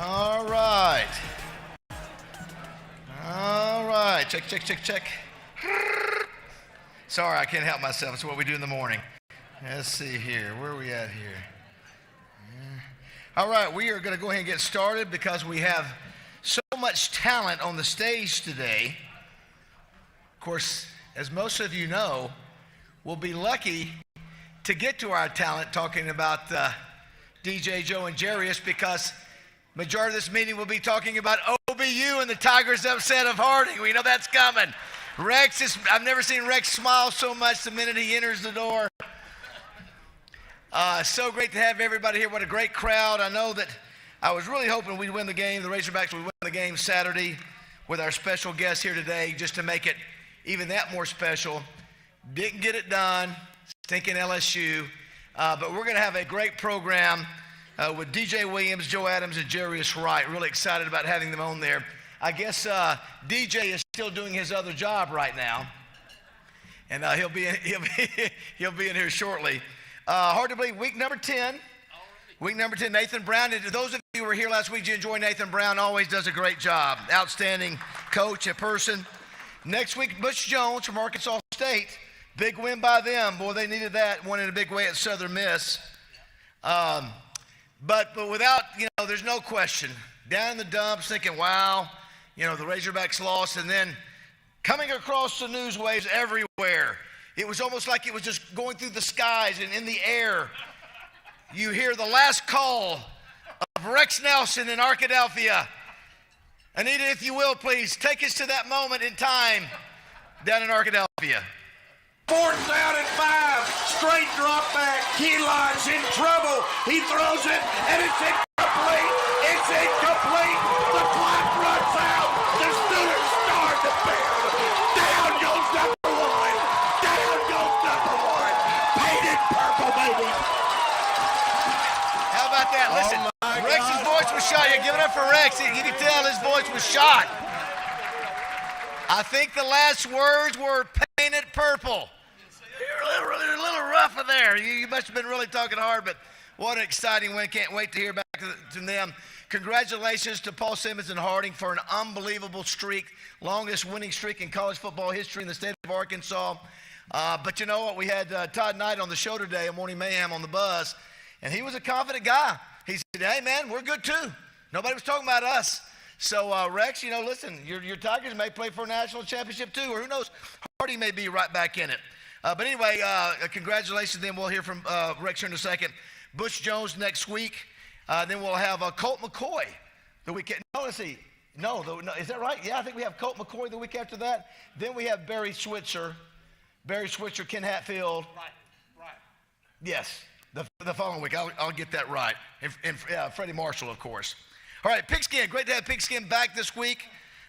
All right. All right. Check, check, check, check. Sorry, I can't help myself. It's what we do in the morning. Let's see here. Where are we at here? All right, we are going to go ahead and get started because we have so much talent on the stage today. Of course, as most of you know, we'll be lucky to get to our talent talking about DJ Joe and Jarius, because majority of this meeting will be talking about OBU and the Tigers' upset of Harding. We know that's coming. I've never seen Rex smile so much the minute he enters the door. So great to have everybody here. What a great crowd. I know that I was really hoping we'd win the game. The Razorbacks would win the game Saturday with our special guest here today, just to make it even that more special. Didn't get it done. Stinking LSU. But we're going to have a great program with DJ Williams, Joe Adams, and Jarius Wright. Really excited about having them on there. I guess DJ is still doing his other job right now, and he'll be in here shortly. Hard to believe, week number 10. Week number 10, Nathan Brown. And those of you who were here last week, you enjoy Nathan Brown. Always does a great job. Outstanding coach and person. Next week, Butch Jones from Arkansas State. Big win by them. Boy, they needed that. Won in a big way at Southern Miss. But without, there's no question. Down in the dumps thinking, wow, the Razorbacks lost. And then coming across the news waves everywhere. It was almost like it was just going through the skies and in the air. You hear the last call of Rex Nelson in Arkadelphia. Anita, if you will, please, take us to that moment in time down in Arkadelphia. 4th down and 5, straight drop back. Keyline's in trouble. He throws it, and it's incomplete. It's incomplete. The clock runs out. The students start to bear. Down goes number 1. Down goes number 1. Painted purple, baby. How about that? Listen, Rex's voice was shot. You're giving up for Rex. You can tell his voice was shot. I think the last words were painted purple. You're a little rough in there. You must have been really talking hard, but what an exciting win. Can't wait to hear back to them. Congratulations to Paul Simmons and Harding for an unbelievable streak, longest winning streak in college football history in the state of Arkansas. But you know what? We had Todd Knight on the show today, a Morning Mayhem on the bus, and he was a confident guy. He said, hey, man, we're good too. Nobody was talking about us. So, Rex, listen, your Tigers may play for a national championship too, or who knows, Harding may be right back in it. But anyway, congratulations. Then we'll hear from Rex here in a second. Butch Jones next week. Then we'll have Colt McCoy the weekend. No, let's see. No, is that right? Yeah, I think we have Colt McCoy the week after that. Then we have Barry Switzer, Ken Hatfield. Right. Yes, the following week. I'll get that right. And Freddie Marshall, of course. All right, Pigskin. Great to have Pigskin back this week.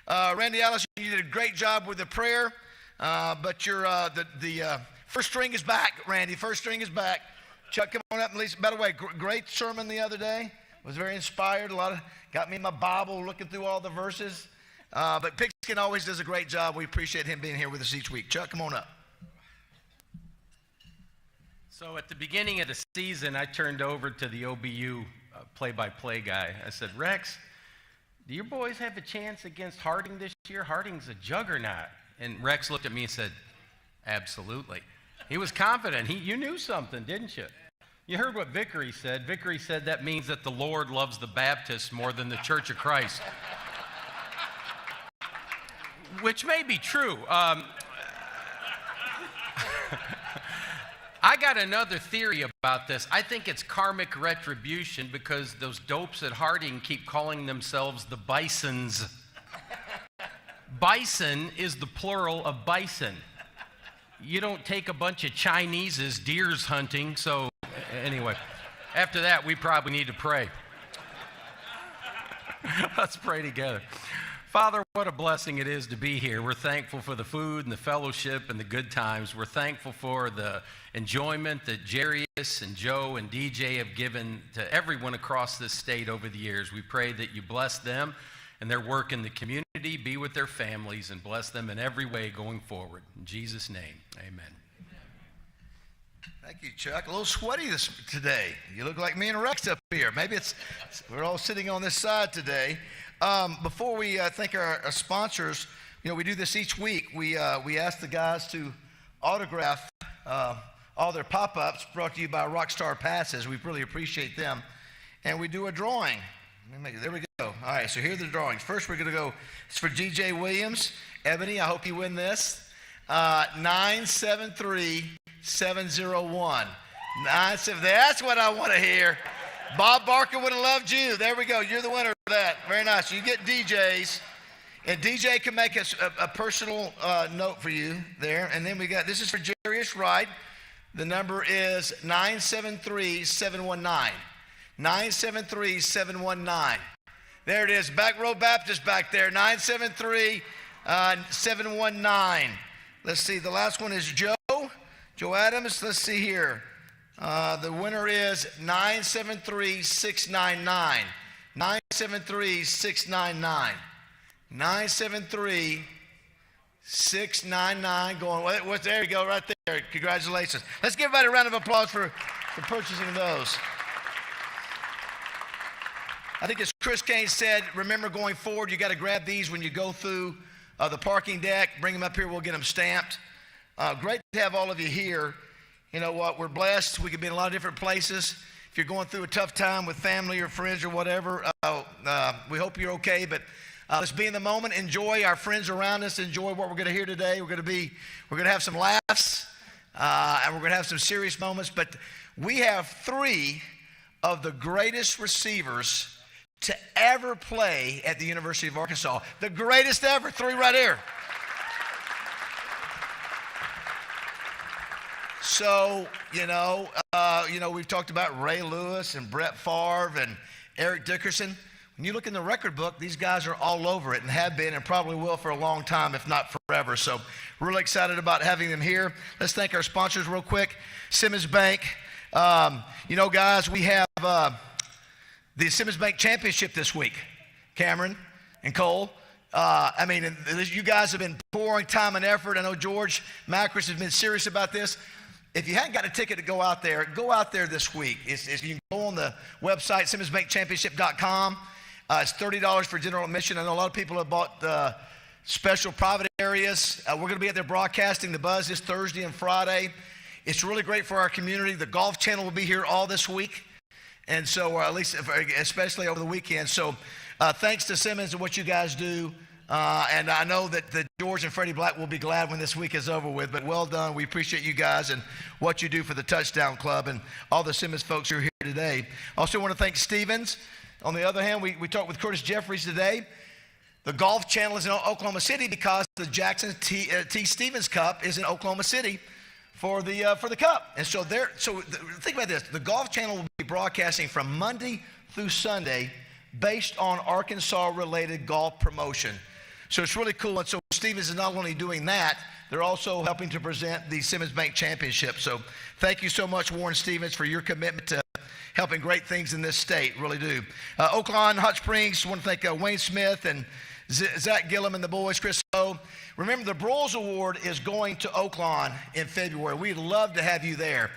Randy Allison, you did a great job with the prayer. But the first string is back, Randy. First string is back. Chuck, come on up and listen. By the way, great sermon the other day. Was very inspired. Got me my Bible, looking through all the verses. But Pigskin always does a great job. We appreciate him being here with us each week. Chuck, come on up. So at the beginning of the season, I turned over to the OBU play-by-play guy. I said, Rex, do your boys have a chance against Harding this year? Harding's a juggernaut. And Rex looked at me and said, absolutely. He was confident. You knew something, didn't you? You heard what Vickery said. Vickery said that means that the Lord loves the Baptists more than the Church of Christ. Which may be true. I got another theory about this. I think it's karmic retribution because those dopes at Harding keep calling themselves the Bisons. Bison is the plural of bison. You don't take a bunch of Chineses deers hunting, so anyway, after that, we probably need to pray. Let's pray together. Father, what a blessing it is to be here. We're thankful for the food and the fellowship and the good times. We're thankful for the enjoyment that Jarius and Joe and DJ have given to everyone across this state over the years. We pray that you bless them and their work in the community, be with their families, and bless them in every way going forward. In Jesus' name, amen. Thank you, Chuck. A little sweaty today. You look like me and Rex up here. Maybe we're all sitting on this side today. Before we thank our sponsors, we do this each week. We ask the guys to autograph all their pop-ups brought to you by Rockstar Passes. We really appreciate them. And we do a drawing. There we go. All right, so here are the drawings. First, we're going to go, it's for G.J. Williams. Ebony, I hope you win this. 973701. That's what I want to hear. Bob Barker would have loved you. There we go. You're the winner of that. Very nice. You get DJ's. And DJ can make a personal note for you there. And then we got, this is for Jarius Wright. The number is 973719. 973719. There it is. Back Row Baptist back there. 973719. Let's see. The last one is Joe Adams. Let's see here. The winner is 973699. 973699. 973699. Going. There you go, right there. Congratulations. Let's give everybody a round of applause for purchasing those. I think as Chris Kane said, remember going forward, you got to grab these when you go through the parking deck. Bring them up here. We'll get them stamped. Great to have all of you here. You know what? We're blessed. We could be in a lot of different places. If you're going through a tough time with family or friends or whatever, we hope you're okay. But let's be in the moment. Enjoy our friends around us. Enjoy what we're going to hear today. We're going to have some laughs, and we're going to have some serious moments. But we have three of the greatest receivers to ever play at the University of Arkansas. The greatest ever. Three right here. So, we've talked about Ray Lewis and Brett Favre and Eric Dickerson. When you look in the record book, these guys are all over it and have been and probably will for a long time, if not forever. So really excited about having them here. Let's thank our sponsors real quick. Simmons Bank. Guys, we have the Simmons Bank Championship this week. Cameron and Cole. You guys have been pouring time and effort. I know George Macris has been serious about this. If you hadn't got a ticket to go out there this week. You can go on the website, SimmonsBankChampionship.com. It's $30 for general admission. I know a lot of people have bought special private areas. We're going to be out there broadcasting the buzz this Thursday and Friday. It's really great for our community. The Golf Channel will be here all this week. And so, especially over the weekend. So, thanks to Simmons and what you guys do. And I know that George and Freddie Black will be glad when this week is over with. But well done. We appreciate you guys and what you do for the Touchdown Club and all the Simmons folks who are here today. Also want to thank Stevens. On the other hand, we talked with Curtis Jeffries today. The Golf Channel is in Oklahoma City because the Jackson T. Stevens Cup is in Oklahoma City for the Cup. And so think about this. The Golf Channel will be broadcasting from Monday through Sunday based on Arkansas-related golf promotion. So it's really cool. And so Stevens is not only doing that, they're also helping to present the Simmons Bank Championship. So thank you so much, Warren Stevens, for your commitment to helping great things in this state. Really do. Oaklawn Hot Springs, want to thank Wayne Smith and Zach Gillum and the boys, Chris O. Remember, the Broyles Award is going to Oaklawn in February. We'd love to have you there.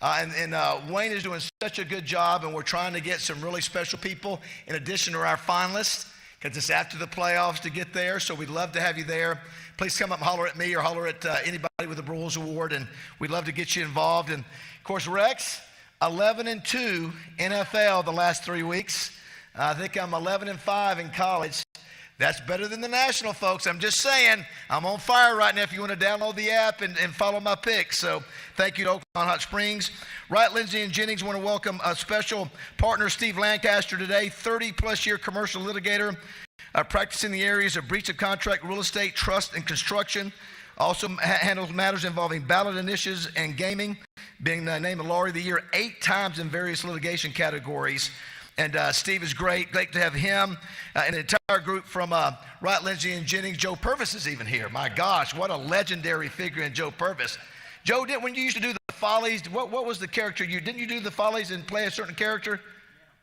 And Wayne is doing such a good job, and we're trying to get some really special people in addition to our finalists, because it's after the playoffs to get there, so we'd love to have you there. Please come up and holler at me or holler at anybody with the Broyles Award, and we'd love to get you involved. And, of course, Rex, 11-2 NFL the last 3 weeks. I think I'm 11-5 in college. That's better than the national, folks. I'm just saying, I'm on fire right now if you want to download the app and follow my picks. So thank you to Oaklawn Hot Springs. Wright, Lindsay, and Jennings want to welcome a special partner, Steve Lancaster, today, 30-plus year commercial litigator, practicing the areas of breach of contract, real estate, trust, and construction. Also handles matters involving ballot initiatives and gaming, being named the Lawyer of the Year 8 times in various litigation categories. And Steve is great. Great to have him and the entire group from Wright, Lindsay, and Jennings. Joe Purvis is even here. My gosh, what a legendary figure in Joe Purvis. Joe, when you used to do the Follies, what was the character? Didn't you do the Follies and play a certain character?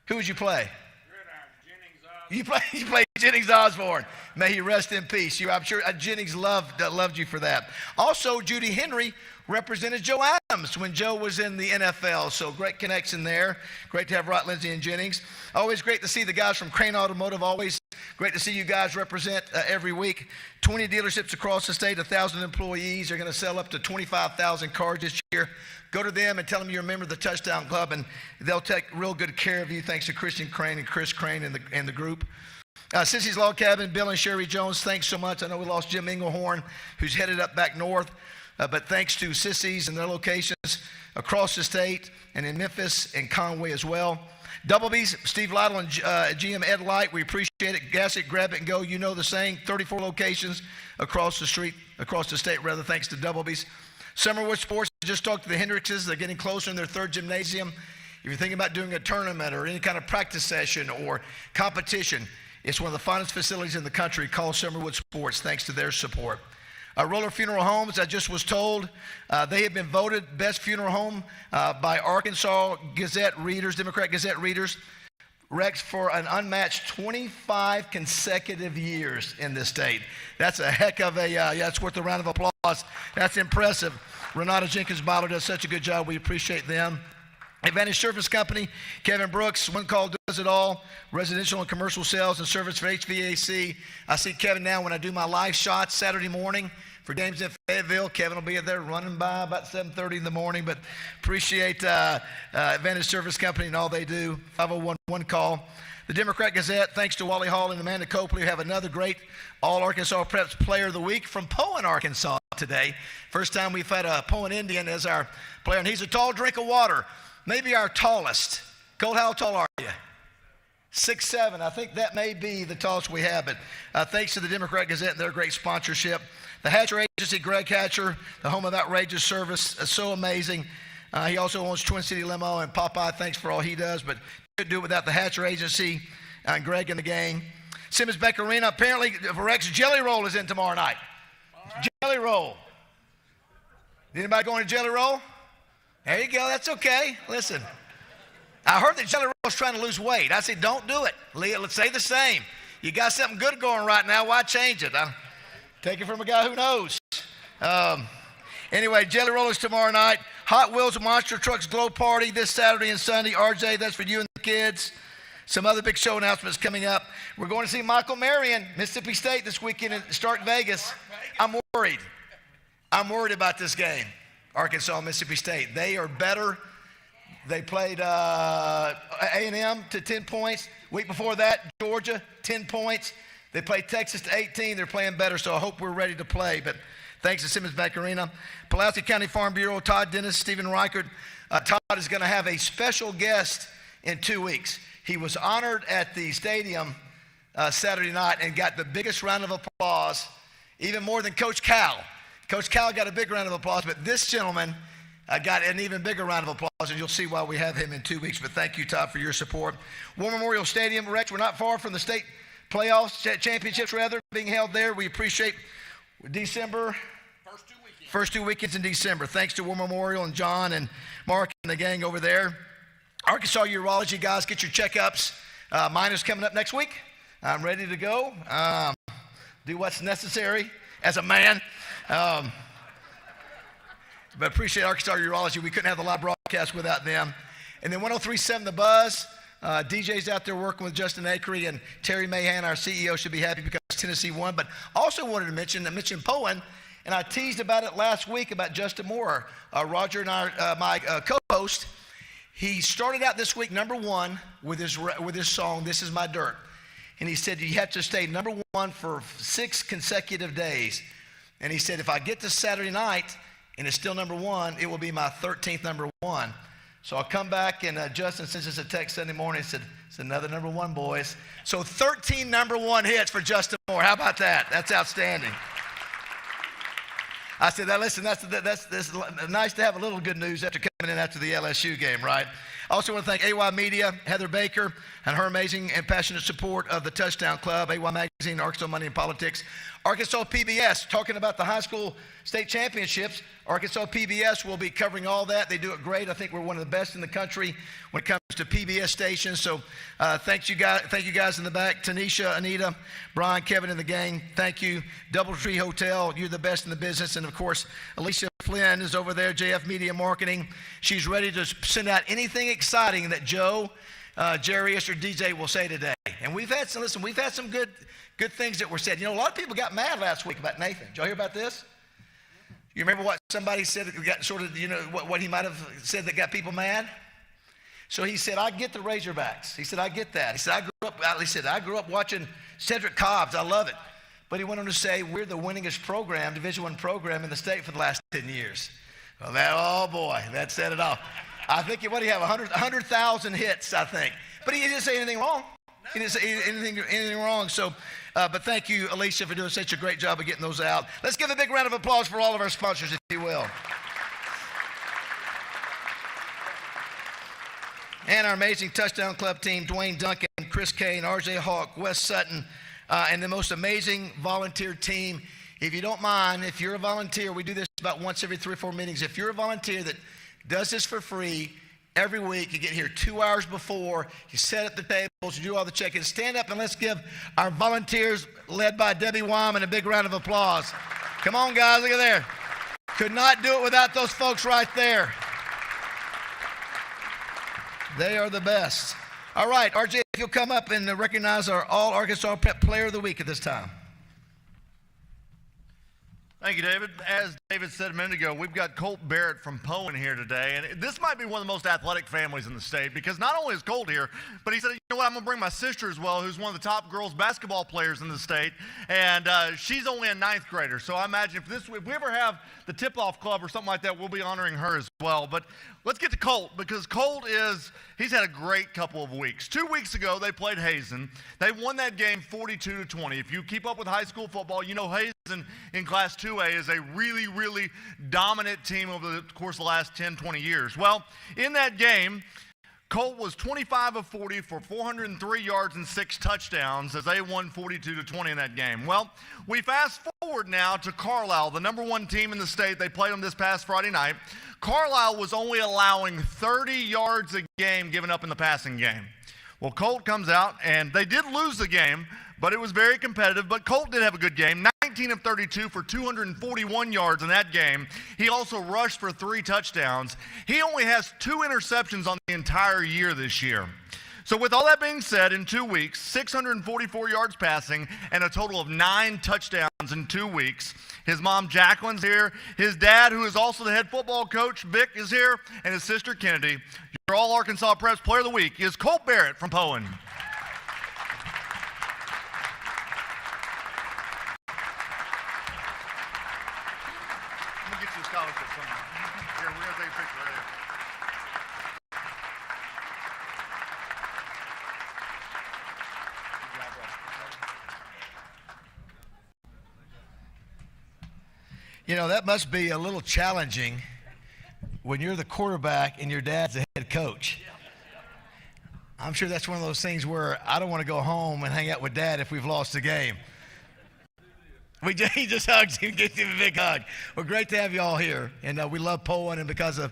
Who would you play? Gridiron, Jennings You play Jennings Osborne. May he rest in peace. I'm sure Jennings loved you for that. Also, Judy Henry represented Joe Adams when Joe was in the NFL. So great connection there. Great to have Wright, Lindsay, and Jennings. Always great to see the guys from Crane Automotive. Always great to see you guys represent every week. 20 dealerships across the state, 1,000 employees. They're going to sell up to 25,000 cars this year. Go to them and tell them you're a member of the Touchdown Club, and they'll take real good care of you. Thanks to Christian Crane and Chris Crane and the group. Sissy's Log Cabin, Bill and Sherry Jones, thanks so much. I know we lost Jim Englehorn, who's headed up back north. But thanks to Sissy's and their locations across the state and in Memphis and Conway as well. Double B's, Steve Lytle and GM Ed Light, we appreciate it. Gas it, grab it, and go. You know the saying. 34 locations across the state, thanks to Double B's. Summerwood Sports, just talked to the Hendrickses. They're getting closer in their third gymnasium. If you're thinking about doing a tournament or any kind of practice session or competition, it's one of the finest facilities in the country. Call Summerwood Sports, thanks to their support. Roller Funeral Homes, I just was told, they have been voted best funeral home by Arkansas Gazette readers, Democrat Gazette readers, Rex, for an unmatched 25 consecutive years in this state. That's a heck of it's worth a round of applause. That's impressive. Renata Jenkins-Bottle does such a good job. We appreciate them. Advantage Service Company, Kevin Brooks, One Call Does It All, residential and commercial sales and service for HVAC. I see Kevin now when I do my live shots Saturday morning for games in Fayetteville. Kevin will be there running by about 7:30 in the morning, but appreciate Advantage Service Company and all they do. 501 One Call. The Democrat Gazette, thanks to Wally Hall and Amanda Copley, have another great All-Arkansas Preps Player of the Week from Poen, Arkansas today. First time we've had a Poen Indian as our player, and he's a tall drink of water. Maybe our tallest. Colt, how tall are you? 6'7". I think that may be the tallest we have. But thanks to the Democrat Gazette and their great sponsorship. The Hatcher Agency, Greg Hatcher, the home of outrageous service, so amazing. He also owns Twin City Limo, and Popeye, thanks for all he does. But couldn't do it without the Hatcher Agency and Greg and the gang. Simmons Beck Arena, apparently Rex Jelly Roll is in tomorrow night. Right. Jelly Roll. Anybody going to Jelly Roll? There you go. That's okay. Listen, I heard that Jelly Roll was trying to lose weight. I said, don't do it. Leah, let's say the same. You got something good going right now. Why change it? Take it from a guy who knows. Anyway, Jelly Roll is tomorrow night. Hot Wheels Monster Trucks Glow Party this Saturday and Sunday. RJ, that's for you and the kids. Some other big show announcements coming up. We're going to see Michael Marion, Mississippi State this weekend at Stark Vegas. I'm worried. I'm worried about this game. Arkansas, Mississippi State. They are better. They played A&M to 10 points. Week before that, Georgia, 10 points. They played Texas to 18. They're playing better, so I hope we're ready to play. But thanks to Simmons Beck Arena. Pulaski County Farm Bureau, Todd Dennis, Stephen Reichert. Todd is going to have a special guest in 2 weeks. He was honored at the stadium Saturday night and got the biggest round of applause, even more than Coach Cal. Coach Cal got a big round of applause, but this gentleman got an even bigger round of applause, and you'll see why we have him in 2 weeks. But thank you, Todd, for your support. War Memorial Stadium, Rex, we're not far from the state playoffs, championships rather, being held there. We appreciate December. First two weekends in December. Thanks to War Memorial and John and Mark and the gang over there. Arkansas Urology, guys, get your checkups. Mine is coming up next week. I'm ready to go. Do what's necessary as a man. But appreciate Arkansas Urology. We couldn't have the live broadcast without them. And then 103.7 The Buzz. DJ's out there working with Justin Akery, and Terry Mahan, our CEO, should be happy because Tennessee won. But also wanted to mention Poen, and I teased about it last week about Justin Moore. Roger and my co-host, he started out this week number one with his song, This Is My Dirt. And he said, you have to stay number one for 6 consecutive days. And he said, if I get to Saturday night and it's still number one, it will be my 13th number one. So I'll come back, and Justin sent us a text Sunday morning and said, it's another number one, boys. So 13 number one hits for Justin Moore. How about that? That's outstanding. I said, listen, that's nice to have a little good news after coming in after the LSU game, right? I also want to thank AY Media, Heather Baker, and her amazing and passionate support of the Touchdown Club, AY Magazine, Arkansas Money and Politics. Arkansas PBS, talking about the high school state championships. Arkansas PBS will be covering all that. They do it great. I think we're one of the best in the country when it comes to PBS stations. So thank you guys in the back. Tanisha, Anita, Brian, Kevin, and the gang, thank you. DoubleTree Hotel, you're the best in the business. And, of course, Alicia Flynn is over there, JF Media Marketing. She's ready to send out anything exciting that Joe, Jarius, or DJ will say today. And we've had some good things that were said. You know, a lot of people got mad last week about Nathan. Did y'all hear about this? You remember what somebody said that got sort of, you know, what he might have said that got people mad? So he said, I get the Razorbacks. He said, I get that. He said, I grew up watching Cedric Cobbs. I love it. But he went on to say, we're the winningest program, Division I program in the state for the last 10 years. Well, oh boy, that said it all. I think, what do you have, 100,000 hits, I think. But he didn't say anything wrong. He didn't say anything wrong. So, but thank you, Alicia, for doing such a great job of getting those out. Let's give a big round of applause for all of our sponsors, if you will. And our amazing Touchdown Club team, Dwayne Duncan, Chris Kane, RJ Hawk, Wes Sutton, and the most amazing volunteer team. If you don't mind, if you're a volunteer, we do this about once every 3 or 4 meetings. If you're a volunteer that does this for free, every week, you get here 2 hours before, you set up the tables, you do all the check-ins. Stand up and let's give our volunteers, led by Debbie Wyman, a big round of applause. Come on, guys, look at there. Could not do it without those folks right there. They are the best. All right, RJ, if you'll come up and recognize our All-Arkansas Prep Player of the Week at this time. Thank you, David. As David said a minute ago, we've got Colt Barrett from Poen here today, and this might be one of the most athletic families in the state because not only is Colt here, but he said, you know what, I'm going to bring my sister as well, who's one of the top girls basketball players in the state, and she's only a 9th grader. So I imagine if we ever have the tip-off club or something like that, we'll be honoring her as well. But let's get to Colt, because he's had a great couple of weeks. 2 weeks ago, they played Hazen. They won that game 42-20. If you keep up with high school football, you know Hazen in Class 2A is a really, really dominant team over the course of the last 10, 20 years. Well, in that game, Colt was 25 of 40 for 403 yards and 6 touchdowns as they won 42-20 in that game. Well, we fast forward now to Carlisle, the number 1 team in the state. They played them this past Friday night. Carlisle was only allowing 30 yards a game given up in the passing game. Well, Colt comes out, and they did lose the game, but it was very competitive. But Colt did have a good game, 19 of 32 for 241 yards in that game. He also rushed for 3 touchdowns. He only has 2 interceptions on the entire year this year. So with all that being said, in 2 weeks, 644 yards passing and a total of 9 touchdowns in 2 weeks. His mom, Jacqueline's here. His dad, who is also the head football coach, Vic, is here. And his sister, Kennedy. Your All-Arkansas Preps Player of the Week is Colt Barrett from Poen. Scholarship somewhere. Here, we're going to take a picture right here. Good job, bro. You know, that must be a little challenging when you're the quarterback and your dad's the head coach. I'm sure that's one of those things where I don't want to go home and hang out with Dad if we've lost the game. He just hugs you and gives him a big hug. Well, great to have you all here. And we love Poen, and because of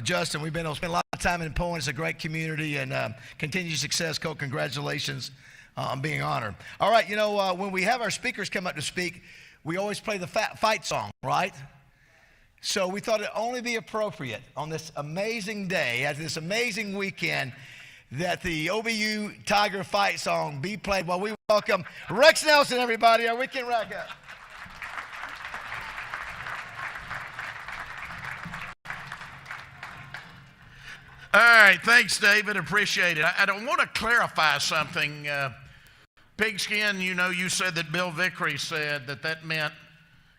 Justin, we've been able to spend a lot of time in Poen. It's a great community, and continued success, Colt. Congratulations on being honored. All right, you know, when we have our speakers come up to speak, we always play the fight song, right? So we thought it'd only be appropriate on this amazing day, at this amazing weekend, that the OBU Tiger fight song be played while we welcome Rex Nelson, everybody, our weekend rack up. All right, thanks, David. Appreciate it. I don't want to clarify something. Pigskin, you know, you said that Bill Vickery said that meant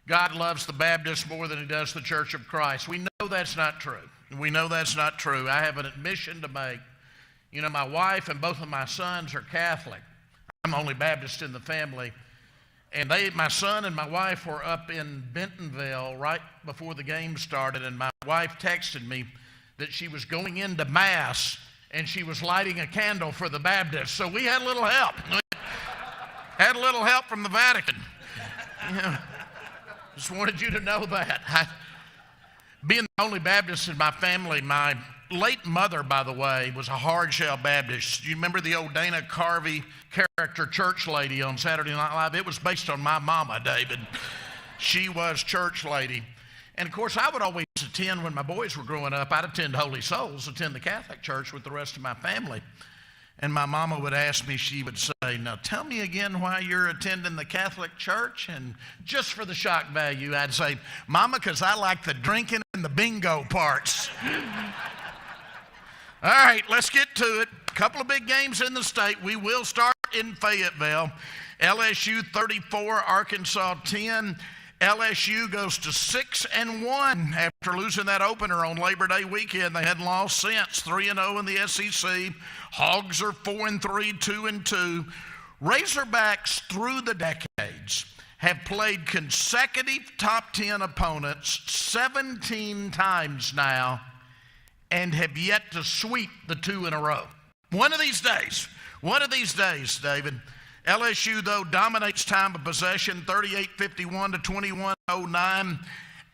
God loves the Baptists more than he does the Church of Christ. We know that's not true. We know that's not true. I have an admission to make. You know, my wife and both of my sons are Catholic. I'm only Baptist in the family. And my son and my wife were up in Bentonville right before the game started, and my wife texted me that she was going into Mass and she was lighting a candle for the Baptists. So we had a little help. Had a little help from the Vatican. Yeah. Just wanted you to know that. Being the only Baptist in my family, my late mother, by the way, was a hard-shell Baptist. You remember the old Dana Carvey character church lady on Saturday Night Live? It was based on my mama, David. She was church lady. And, of course, I would always attend when my boys were growing up. I'd attend Holy Souls, attend the Catholic church with the rest of my family. And my mama would ask me, she would say, now tell me again why you're attending the Catholic church. And just for the shock value, I'd say, Mama, because I like the drinking and the bingo parts. All right, let's get to it. A couple of big games in the state. We will start in Fayetteville. LSU 34, Arkansas 10. LSU goes to 6-1 after losing that opener on Labor Day weekend. They hadn't lost since. 3-0 in the SEC. Hogs are 4-3, 2-2. Razorbacks through the decades have played consecutive top 10 opponents 17 times now and have yet to sweep the two in a row. One of these days, David. LSU, though, dominates time of possession, 38-51 to 21-09.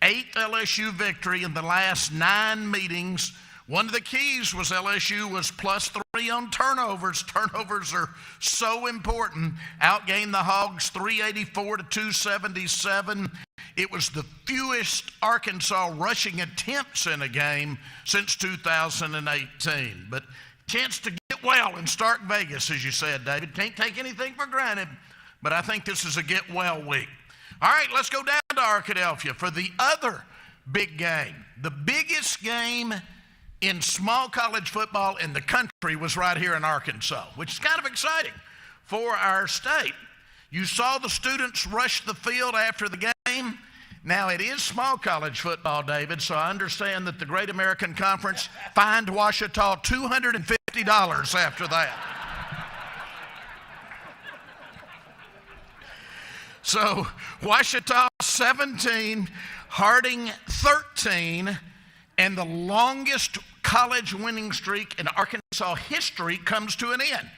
8th LSU victory in the last 9 meetings. One of the keys was LSU was +3 on turnovers. Turnovers are so important. Outgained the Hogs 384 to 277. It was the fewest Arkansas rushing attempts in a game since 2018. But chance to get well in Stark Vegas, as you said, David. Can't take anything for granted, but I think this is a get well week. All right, let's go down to Arkadelphia for the other big game. The biggest game in small college football in the country was right here in Arkansas, which is kind of exciting for our state. You saw the students rush the field after the game. Now, it is small college football, David, so I understand that the Great American Conference fined Ouachita $250 after that. So, Ouachita 17, Harding 13, and the longest college winning streak in Arkansas history comes to an end.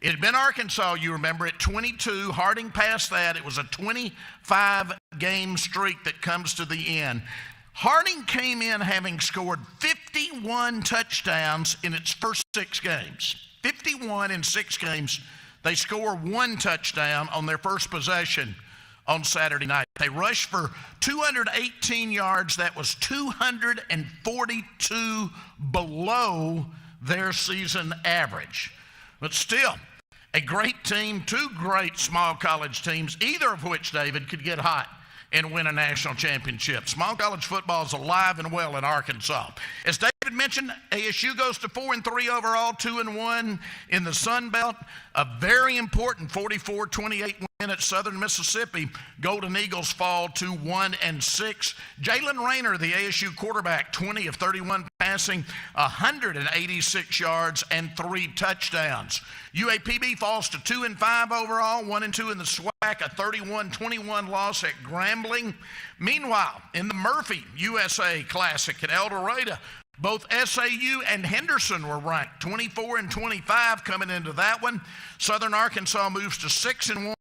It had been Arkansas, you remember, at 22. Harding passed that. It was a 25-game streak that comes to the end. Harding came in having scored 51 touchdowns in its first 6 games. 51 in 6 games. They score 1 touchdown on their first possession on Saturday night. They rushed for 218 yards. That was 242 below their season average. But still, a great team, 2 great small college teams, either of which, David, could get hot and win a national championship. Small college football is alive and well in Arkansas. As David mentioned, ASU goes to 4-3 overall, 2-1 in the Sun Belt. A very important 44-28 win at Southern Mississippi. Golden Eagles fall to 1-6. Jalen Rayner, the ASU quarterback, 20 of 31 passing, 186 yards and 3 touchdowns. UAPB falls to 2-5 overall, 1-2 in the SWAC, a 31-21 loss at Grambling. Meanwhile, in the Murphy USA Classic at El Dorado, both SAU and Henderson were ranked 24 and 25 coming into that one. Southern Arkansas moves to 6-1,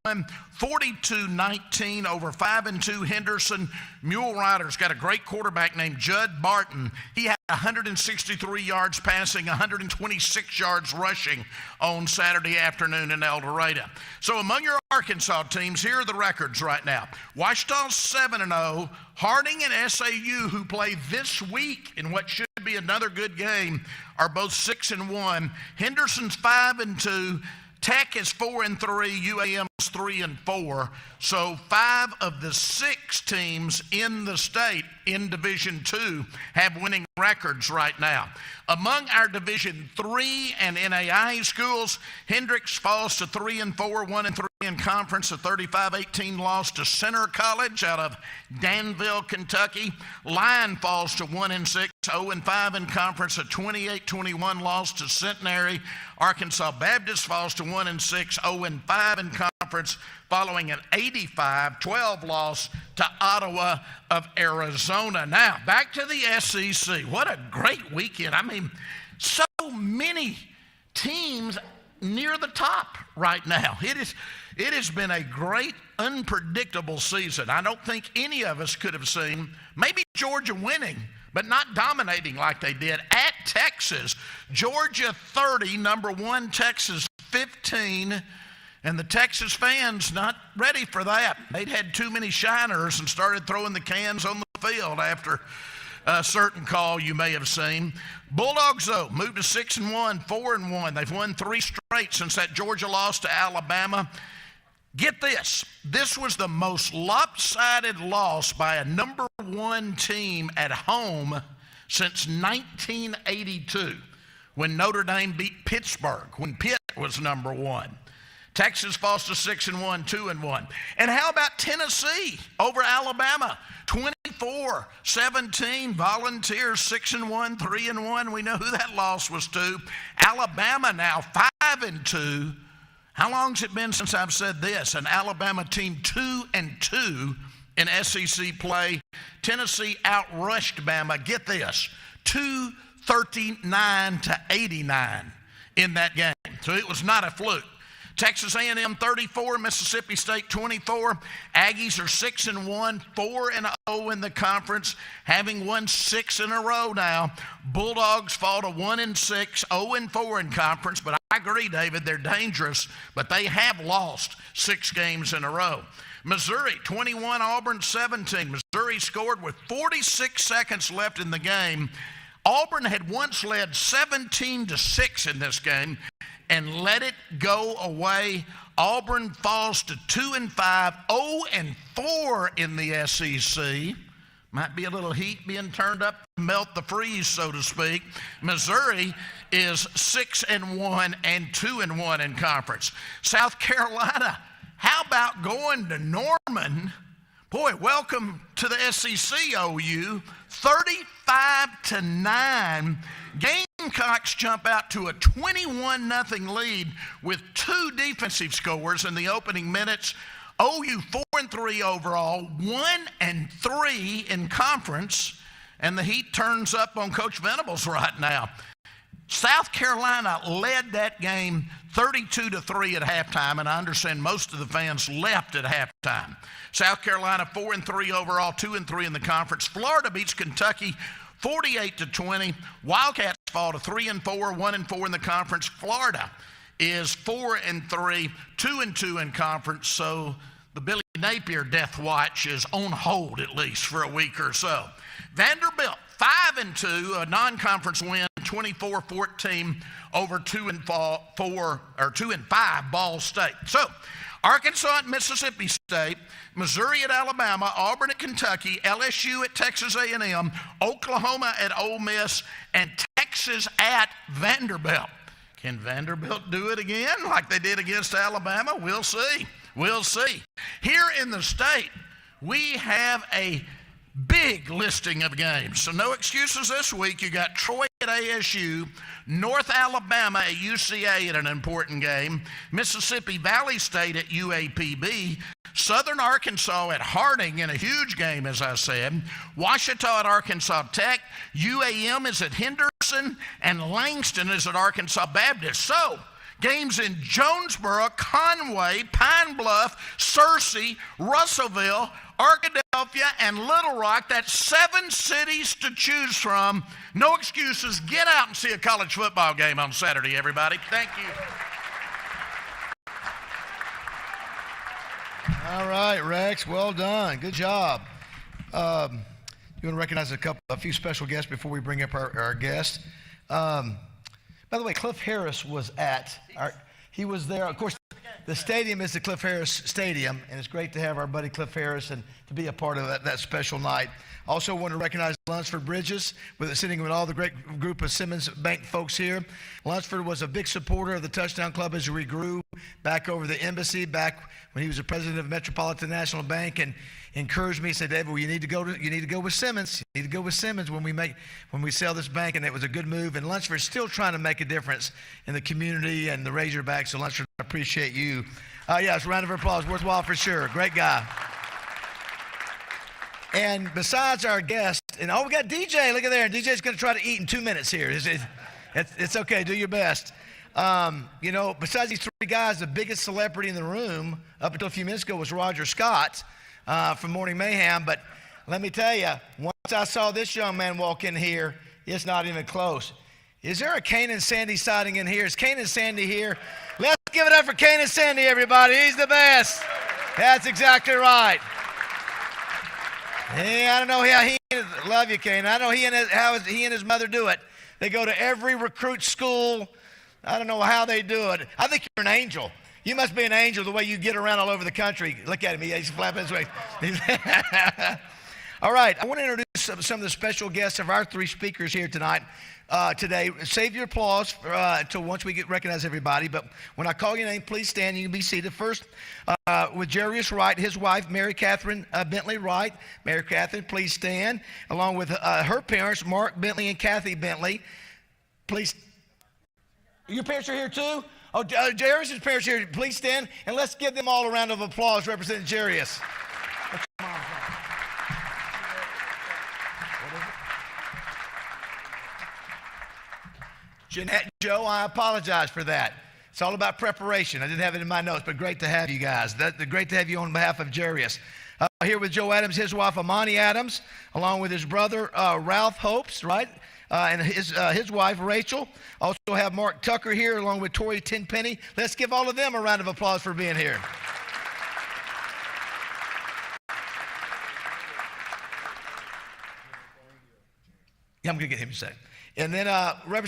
42-19 over 5-2 Henderson. Mule Riders got a great quarterback named Judd Barton. He had 163 yards passing, 126 yards rushing on Saturday afternoon in El Dorado. So among your Arkansas teams, here are the records right now. Ouachita's 7-0. Harding and SAU, who play this week in what should be another good game, are both 6-1. Henderson's 5-2. Tech is 4-3. UAM is 3-4. So 5 of the 6 teams in the state in Division II have winning records right now. Among our Division III and NAIA schools, Hendricks falls to 3-4, 1-3 in conference, a 35-18 loss to Center College out of Danville, Kentucky. Lyon falls to 1-6, 0-5 in conference, a 28-21 loss to Centenary. Arkansas Baptist falls to 1-6, 0-5 in conference, following an 85-12 loss to Ottawa of Arizona. Now, back to the SEC. What a great weekend. I mean, so many teams near the top right now. It has been a great, unpredictable season. I don't think any of us could have seen, maybe Georgia winning, but not dominating like they did at Texas. Georgia 30, number 1, Texas 15, and the Texas fans not ready for that. They'd had too many shiners and started throwing the cans on the field after a certain call you may have seen. Bulldogs, though, moved to 6-1, 4-1. They've won 3 straight since that Georgia loss to Alabama. Get this. This was the most lopsided loss by a number 1 team at home since 1982, when Notre Dame beat Pittsburgh, when Pitt was number 1. Texas falls to 6-1, 2-1. And how about Tennessee over Alabama? 24-17, Volunteers 6-1, 3-1. We know who that loss was to. Alabama now 5-2. How long's it been since I've said this? An Alabama team 2-2 in SEC play. Tennessee outrushed Bama. Get this, 239-89 in that game. So it was not a fluke. Texas A&M 34, Mississippi State 24. Aggies are 6-1, 4-0 in the conference, having won 6 in a row now. Bulldogs fall to 1-6, 0-4 in conference. But I agree, David, they're dangerous, but they have lost 6 games in a row. Missouri 21, Auburn 17. Missouri scored with 46 seconds left in the game. Auburn had once led 17-6 in this game and let it go away. Auburn falls to 2-5, 0-4 in the SEC. Might be a little heat being turned up to melt the freeze, so to speak. Missouri is 6-1 and 2-1 in conference. South Carolina, how about going to Norman? Boy, welcome to the SEC, OU. 35-9. Gamecocks jump out to a 21-0 lead with 2 defensive scores in the opening minutes. OU 4-3 overall, 1-3 in conference, and the heat turns up on Coach Venables right now. South Carolina led that game 32-3 at halftime, and I understand most of the fans left at halftime. South Carolina 4-3 overall, 2-3 in the conference. Florida beats Kentucky 48-20. Wildcats fall to 3-4, 1-4 in the conference. Florida is 4-3, 2-2 in conference. So the Billy Napier death watch is on hold at least for a week or so. Vanderbilt 5-2, a non-conference win, 24-14 over 2-5 Ball State. So Arkansas at Mississippi State, Missouri at Alabama, Auburn at Kentucky, LSU at Texas A&M, Oklahoma at Ole Miss, and Texas at Vanderbilt. Can Vanderbilt do it again like they did against Alabama? We'll see. We'll see. Here in the state, we have a big listing of games. So no excuses this week. You got Troy at ASU, North Alabama at UCA in an important game, Mississippi Valley State at UAPB, Southern Arkansas at Harding in a huge game, as I said, Ouachita at Arkansas Tech, UAM is at Henderson, and Langston is at Arkansas Baptist. So games in Jonesboro, Conway, Pine Bluff, Searcy, Russellville, Arkadelphia, and Little Rock. That's 7 cities to choose from. No excuses. Get out and see a college football game on Saturday, everybody. Thank you. All right, Rex, well done. Good job. You want to recognize a few special guests before we bring up our guest. By the way, Cliff Harris was he was there. Of course, the stadium is the Cliff Harris Stadium, and it's great to have our buddy Cliff Harris and to be a part of that special night. Also want to recognize Lunsford Bridges, sitting with all the great group of Simmons Bank folks here. Lunsford was a big supporter of the Touchdown Club as we grew back over the embassy, back when he was the president of Metropolitan National Bank, and encouraged me, said, David, well, you need to go with Simmons. You need to go with Simmons when we sell this bank, and it was a good move. And Lunsford's still trying to make a difference in the community and the Razorbacks. So Lunsford, I appreciate you. Yes, round of applause, worthwhile for sure. Great guy. And besides our guest, we got DJ. Look at there. DJ's going to try to eat in 2 minutes here. It's okay. Do your best. You know, besides these three guys, the biggest celebrity in the room up until a few minutes ago was Roger Scott from Morning Mayhem. But let me tell you, once I saw this young man walk in here, it's not even close. Is there a Kane and Sandy sighting in here? Is Kane and Sandy here? Let's give it up for Kane and Sandy, everybody. He's the best. That's exactly right. Yeah, I don't know how love you, Kane. I know how he and his mother do it. They go to every recruit school. I don't know how they do it. I think you're an angel. You must be an angel the way you get around all over the country. Look at him. He's flapping his wings. All right. I want to introduce some of the special guests of our three speakers here tonight. Today, save your applause until once we recognize everybody. But when I call your name, please stand. You can be seated. First, with Jarius Wright, his wife, Mary Catherine Bentley Wright. Mary Catherine, please stand. Along with her parents, Mark Bentley and Kathy Bentley. Please. Your parents are here too? Oh, Jarius' parents are here. Please stand. And let's give them all a round of applause representing Jarius. Jeanette and Joe, I apologize for that. It's all about preparation. I didn't have it in my notes, but great to have you guys. Great to have you on behalf of Jarius. Here with Joe Adams, his wife, Amani Adams, along with his brother, Ralph Hopes, right? And his wife, Rachel. Also have Mark Tucker here, along with Tori Tenpenny. Let's give all of them a round of applause for being here. Yeah, I'm going to get him in a second. And then we're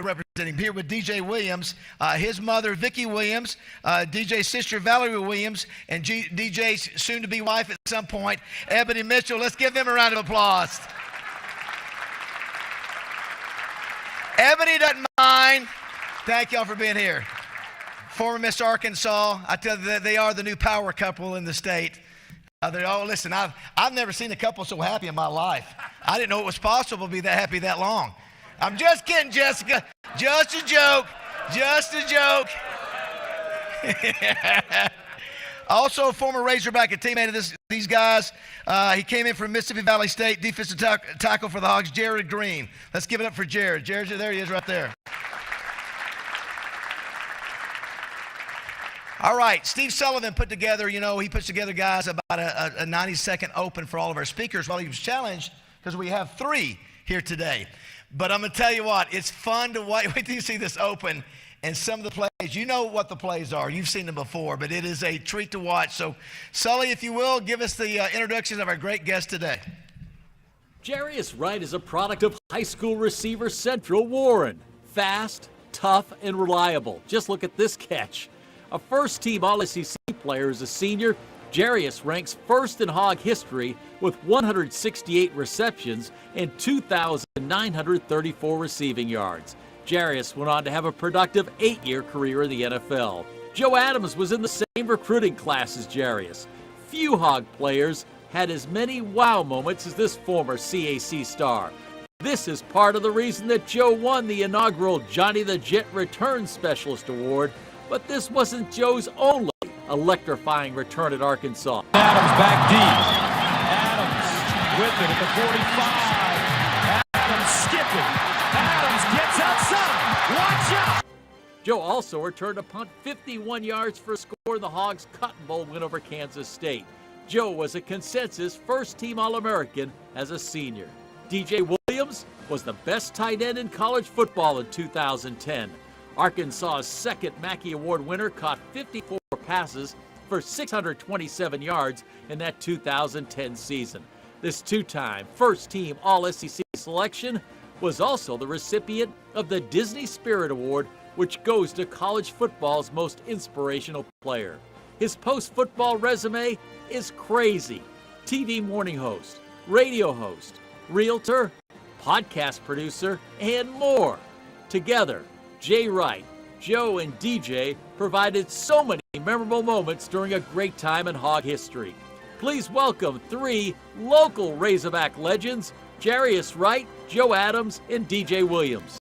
representing here with DJ Williams, his mother, Vicki Williams, DJ's sister, Valerie Williams, and DJ's soon-to-be wife at some point, Ebony Mitchell. Let's give them a round of applause. Ebony doesn't mind. Thank y'all for being here. Former Miss Arkansas. I tell you, they are the new power couple in the state. Listen, I've never seen a couple so happy in my life. I didn't know it was possible to be that happy that long. I'm just kidding, Jessica. Just a joke. Just a joke. Also, a former Razorback, a teammate of these guys. He came in from Mississippi Valley State, defensive tackle for the Hogs, Jared Green. Let's give it up for Jared. Jared, there he is right there. All right, Steve Sullivan put together, he puts together, guys, about a 90-second open for all of our speakers. Well, he was challenged because we have three here today. But I'm going to tell you what, it's fun to wait till you see this open and some of the plays. You know what the plays are. You've seen them before, but it is a treat to watch. So, Sully, if you will, give us the introduction of our great guest today. Jarius Wright is a product of high school receiver Central Warren. Fast, tough, and reliable. Just look at this catch. A first-team All-SEC player as a senior, Jarius ranks first in Hog history with 168 receptions and 2,934 receiving yards. Jarius went on to have a productive 8-year career in the NFL. Joe Adams was in the same recruiting class as Jarius. Few Hog players had as many wow moments as this former CAC star. This is part of the reason that Joe won the inaugural Johnny the Jet Return Specialist Award, but this wasn't Joe's only electrifying return at Arkansas. Adams back deep. Adams with it at the 45. Adams skipping. Adams gets outside. Watch out. Joe also returned a punt 51 yards for a score in the Hogs' Cotton Bowl win over Kansas State. Joe was a consensus first-team All-American as a senior. DJ Williams was the best tight end in college football in 2010. Arkansas's second Mackey Award winner caught 54 passes for 627 yards in that 2010 season. This two-time first-team All-SEC selection was also the recipient of the Disney Spirit Award, which goes to college football's most inspirational player. His post-football resume is crazy. TV morning host, radio host, realtor, podcast producer, and more. Together, Jay Wright, Joe, and DJ provided so many memorable moments during a great time in Hog history. Please welcome three local Razorback legends, Jarius Wright, Joe Adams, and DJ Williams.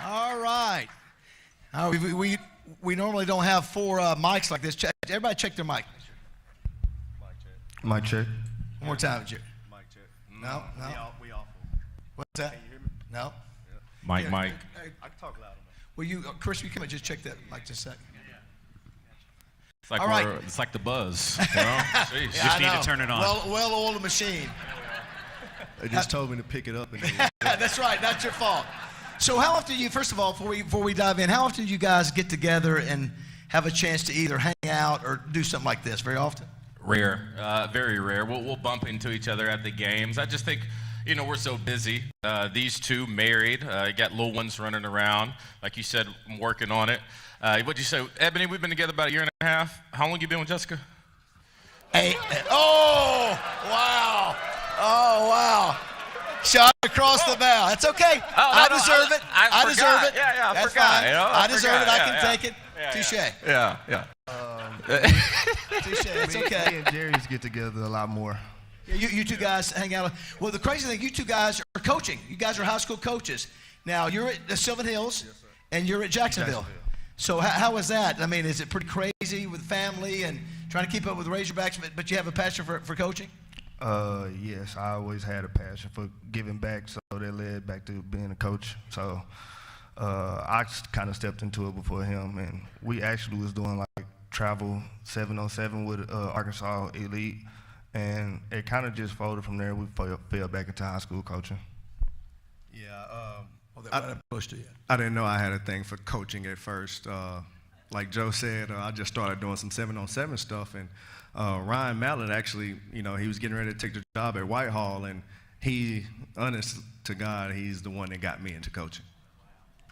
All right. we normally don't have 4 mics like this. Everybody check their mic. Mic check. One more time, Jerry. Mic check. No. We awful. What's that? Can you hear me? No. Mike. I can talk louder. Will you, Chris, you come and just check that mic just a second. It's like All right. it's like the buzz. You know? Jeez. Yeah, Just I need to know. turn it on. Well-oiled machine. They just told me to pick it up. And That's right. Not your fault. So how often first of all, before we dive in, how often do you guys get together and have a chance to either hang out or do something like this? Very often? Rare, very rare. We'll bump into each other at the games. I just think, we're so busy. These two married, got little ones running around. Like you said, I'm working on it. What'd you say, Ebony? We've been together about 1.5 years. How long you been with Jessica? Oh, wow. Oh, wow. Shot across the bow. That's okay. I deserve it. I deserve it. Yeah, I That's forgot. fine. I deserve it. I can take it. Touche. Yeah. Touche. It's Me okay. and Jarius get together a lot more. Yeah, you two guys hang out. Well, the crazy thing, you two guys are coaching. You guys are high school coaches. Now, you're at the Sylvan Hills, and you're at Jacksonville. So how is that? I mean, is it pretty crazy with family and trying to keep up with the Razorbacks, but you have a passion for coaching? Yes, I always had a passion for giving back, so that led back to being a coach. So I kind of stepped into it before him, and we actually was doing like travel 7-on-7 with Arkansas Elite, and it kind of just folded from there. We fell back into high school coaching. Yeah, I didn't know I had a thing for coaching at first. Like Joe said, I just started doing some 7-on-7 stuff, and Ryan Mallett actually, he was getting ready to take the job at Whitehall, and he, honest to God, he's the one that got me into coaching.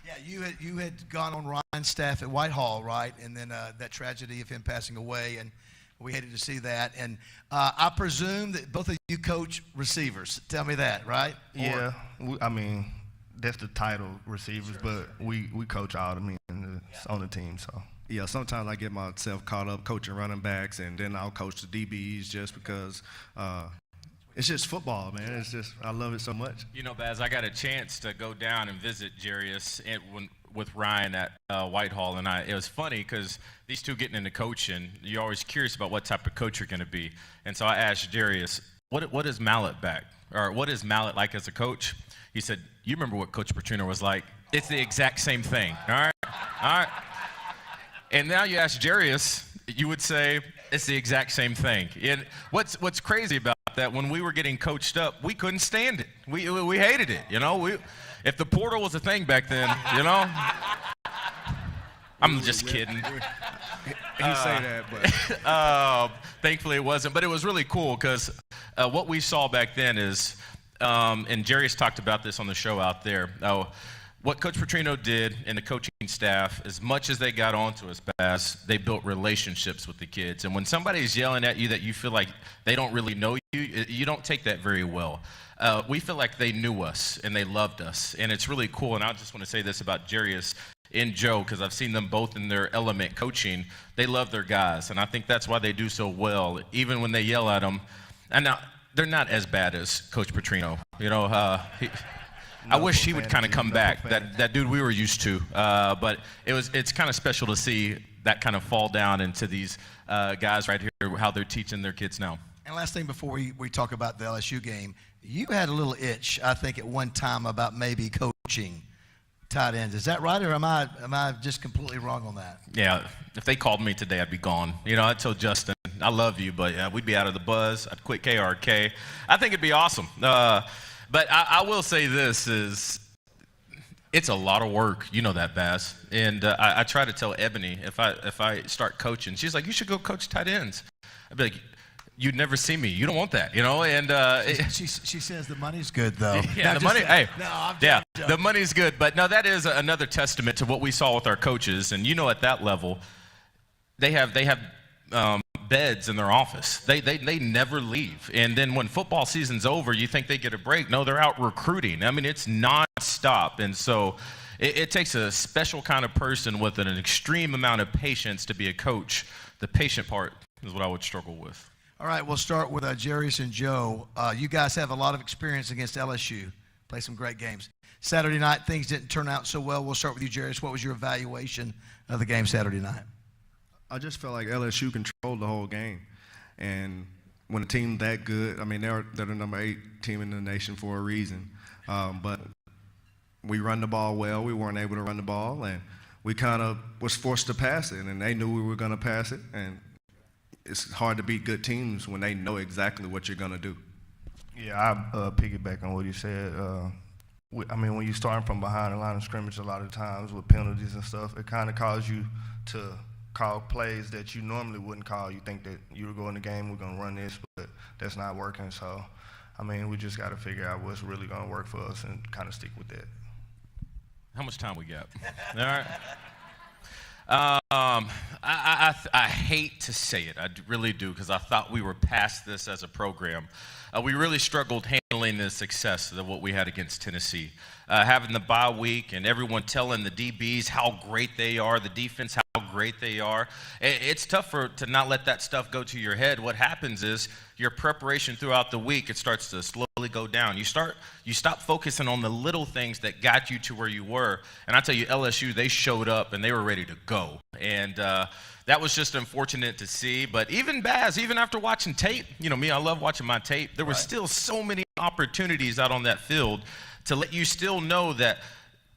Yeah, you had gone on Ryan's staff at Whitehall, right? And then that tragedy of him passing away, and we hated to see that. And I presume that both of you coach receivers. Tell me that, right? Yeah, that's the title, receivers, but we coach all the men on the team, so. Yeah, sometimes I get myself caught up coaching running backs, and then I'll coach the DBs just because it's just football, man. It's just, I love it so much. Baz, I got a chance to go down and visit Jarius with Ryan at Whitehall, and it was funny because these two getting into coaching, you're always curious about what type of coach you're going to be. And so I asked Jarius, what is Mallett back? Or what is Mallett like as a coach? He said, you remember what Coach Petrino was like? It's the exact same thing, all right? And now you ask Jarius, you would say it's the exact same thing. And what's crazy about that, when we were getting coached up, we couldn't stand it. We hated it, If the portal was a thing back then, I'm just kidding. He say that, but thankfully it wasn't. But it was really cool because what we saw back then is, and Jarius talked about this on the show out there, what Coach Petrino did and the coaching staff, as much as they got onto us, Bass, they built relationships with the kids. And when somebody's yelling at you that you feel like they don't really know you, you don't take that very well. We feel like they knew us and they loved us. And it's really cool. And I just want to say this about Jarius and Joe, because I've seen them both in their element coaching. They love their guys. And I think that's why they do so well, even when they yell at them. And now, they're not as bad as Coach Petrino. I wish he would kind of come back, that dude we were used to. But it's kind of special to see that kind of fall down into these guys right here, how they're teaching their kids now. And last thing before we talk about the LSU game, you had a little itch, I think, at one time about maybe coaching tight ends. Is that right, or am I just completely wrong on that? Yeah, if they called me today, I'd be gone. I told Justin, I love you, but we'd be out of the buzz. I'd quit KRK. I think it'd be awesome. But I will say this is, it's a lot of work. You know that, Baz. And I try to tell Ebony, if I start coaching, she's like, you should go coach tight ends. I'd be like, you'd never see me. You don't want that, And she says the money's good, though. Yeah, no, the money. Hey, no, I'm yeah, joking. the money's good. But no, that is another testament to what we saw with our coaches. And at that level, they have beds in their office. They never leave. And then when football season's over, you think they get a break. No, they're out recruiting. It's nonstop. And so it takes a special kind of person with an extreme amount of patience to be a coach. The patient part is what I would struggle with. All right, we'll start with Jarius and Joe. You guys have a lot of experience against LSU, play some great games. Saturday night, things didn't turn out so well. We'll start with you, Jarius. What was your evaluation of the game Saturday night? I just felt like LSU controlled the whole game. And when a team that good, I mean, they're the number 8 team in the nation for a reason. But we run the ball well. We weren't able to run the ball, and we kind of was forced to pass it, and they knew we were going to pass it. And it's hard to beat good teams when they know exactly what you're going to do. Yeah, I piggyback on what you said. I mean, when you're starting from behind the line of scrimmage a lot of times with penalties and stuff, it kind of causes you to call plays that you normally wouldn't call. You think that you were going the game, we're going to run this, but that's not working. So, I mean, we just got to figure out what's really going to work for us and kind of stick with that. How much time we got? All right. I hate to say it, I really do, because I thought we were past this as a program. We really struggled handling the success of what we had against Tennessee. Having the bye week and everyone telling the DBs how great they are, the defense how great they are. It's tough to not let that stuff go to your head. What happens is your preparation throughout the week, it starts to slowly go down. You stop focusing on the little things that got you to where you were. And I tell you, LSU, they showed up and they were ready to go. And that was just unfortunate to see. But even Baz, even after watching tape, you know me, I love watching my tape. There were still so many opportunities out on that field to let you still know that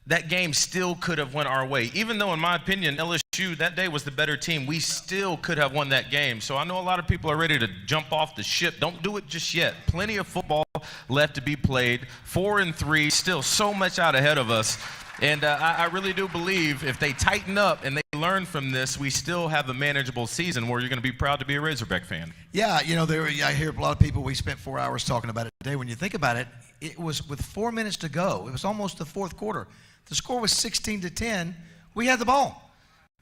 that game still could have went our way. Even though, in my opinion, LSU that day was the better team, we still could have won that game. So I know a lot of people are ready to jump off the ship. Don't do it just yet. Plenty of football left to be played. 4-3, still so much out ahead of us. And I really do believe if they tighten up and they learn from this, we still have a manageable season where you're going to be proud to be a Razorback fan. Yeah, you know, I hear a lot of people, we spent 4 hours talking about it today. When you think about it, it was with 4 minutes to go. It was almost the fourth quarter. The score was 16-10. We had the ball.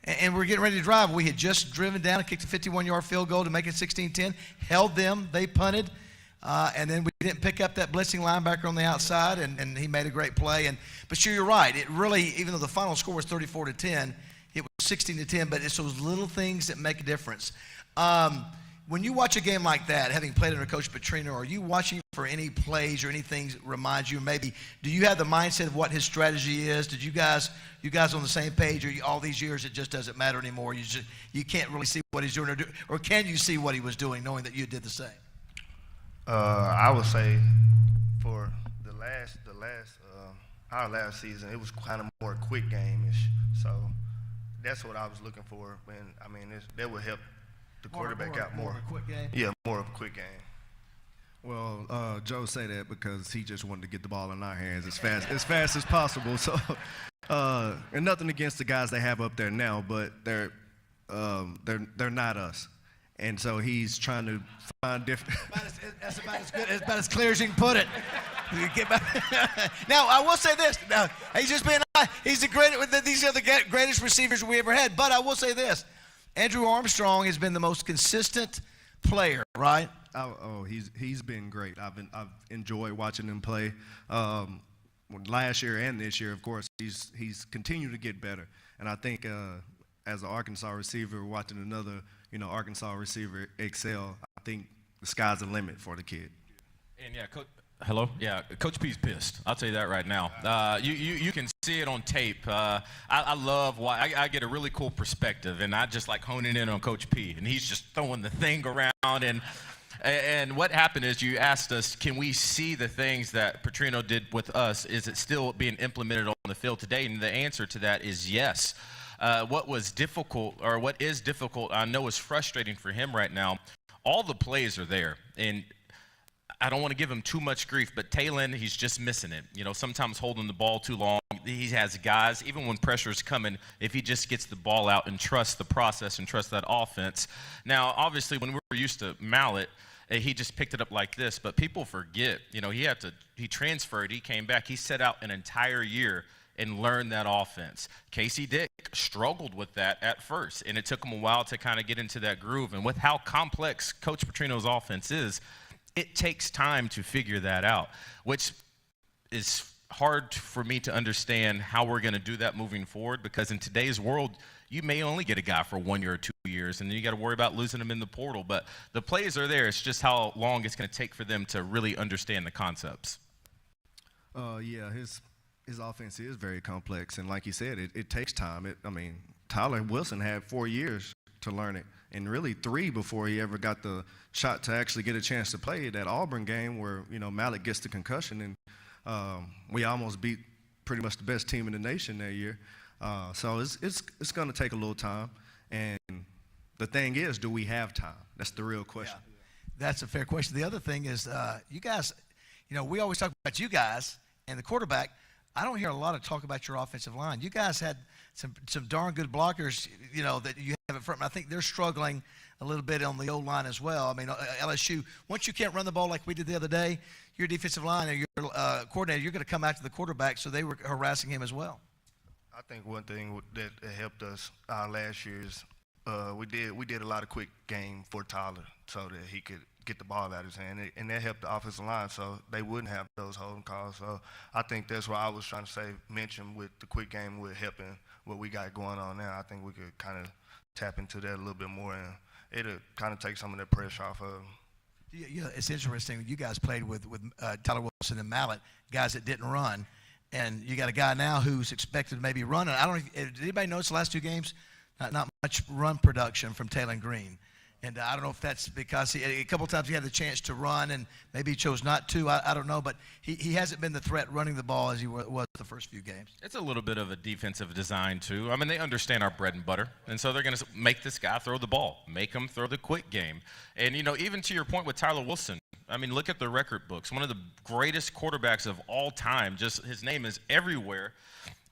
And we're getting ready to drive. We had just driven down and kicked a 51-yard field goal to make it 16-10, held them, they punted. And then we didn't pick up that blitzing linebacker on the outside, and he made a great play. But sure, you're right. It really, even though the final score was 34-10, it was 16-10, but it's those little things that make a difference. When you watch a game like that, having played under Coach Petrino, are you watching for any plays or anything that reminds you, maybe, do you have the mindset of what his strategy is? Did you guys on the same page, or all these years it just doesn't matter anymore? You can't really see what he's doing, or can you see what he was doing, knowing that you did the same? I would say for our last season, it was kind of more quick game-ish. So that's what I was looking for. That would help the quarterback out more. More of a quick game? Yeah, more of a quick game. Well, Joe say that because he just wanted to get the ball in our hands as fast as possible. So, and nothing against the guys they have up there now, but they're not us. And so he's trying to find different. That's about as clear as you can put it. Now, I will say this. Now, he's just being. He's the greatest. These are the greatest receivers we ever had. But I will say this: Andrew Armstrong has been the most consistent player, right? He's been great. I've enjoyed watching him play. Last year and this year, of course, he's continued to get better. And I think as an Arkansas receiver, watching another Arkansas receiver excel, I think the sky's the limit for the kid. And yeah, hello? Yeah, Coach P's pissed. I'll tell you that right now. You can see it on tape. I love why I get a really cool perspective, and I just like honing in on Coach P. And he's just throwing the thing around. And what happened is you asked us, can we see the things that Petrino did with us? Is it still being implemented on the field today? And the answer to that is yes. What was difficult, or what is difficult, I know is frustrating for him right now, all the plays are there. And I don't want to give him too much grief, but Taylon, he's just missing it. Sometimes holding the ball too long. He has guys, even when pressure's coming, if he just gets the ball out and trusts the process and trusts that offense. Now, obviously, when we're used to Mallet, he just picked it up like this, but people forget. He transferred, he came back, he set out an entire year and learn that offense. Casey Dick struggled with that at first, and it took him a while to kind of get into that groove. And with how complex Coach Petrino's offense is, it takes time to figure that out, which is hard for me to understand how we're going to do that moving forward, because in today's world, you may only get a guy for 1 year or 2 years, and then you got to worry about losing him in the portal. But the plays are there. It's just how long it's going to take for them to really understand the concepts. Yeah, his offense is very complex, and like you said, it takes time. Tyler Wilson had 4 years to learn it, and really 3 before he ever got the shot to actually get a chance to play that Auburn game where Malik gets the concussion, and we almost beat pretty much the best team in the nation that year. So it's going to take a little time, and the thing is, do we have time? That's the real question. Yeah. That's a fair question. The other thing is, you guys, we always talk about you guys and the quarterback. I don't hear a lot of talk about your offensive line. You guys had some darn good blockers, that you have in front. I think they're struggling a little bit on the O-line as well. I mean, LSU, once you can't run the ball like we did the other day, your defensive line or your coordinator, you're going to come after the quarterback, so they were harassing him as well. I think one thing that helped us last year is we did a lot of quick game for Tyler so that he could get the ball out of his hand, and that helped the offensive line so they wouldn't have those holding calls. So I think that's what I was trying to mention with the quick game with helping what we got going on now. I think we could kind of tap into that a little bit more, and it'll kind of take some of the pressure off of them. Yeah, it's interesting. You guys played with Tyler Wilson and Mallett, guys that didn't run, and you got a guy now who's expected to maybe run. I don't know. Did anybody notice the last 2 games? Not much run production from Taylor Green. And I don't know if that's because a couple times he had the chance to run and maybe he chose not to. I don't know, but he hasn't been the threat running the ball as he was the first few games. It's a little bit of a defensive design, too. I mean, they understand our bread and butter, and so they're going to make this guy throw the ball, make him throw the quick game. And, even to your point with Tyler Wilson, I mean, look at the record books. One of the greatest quarterbacks of all time. Just his name is everywhere.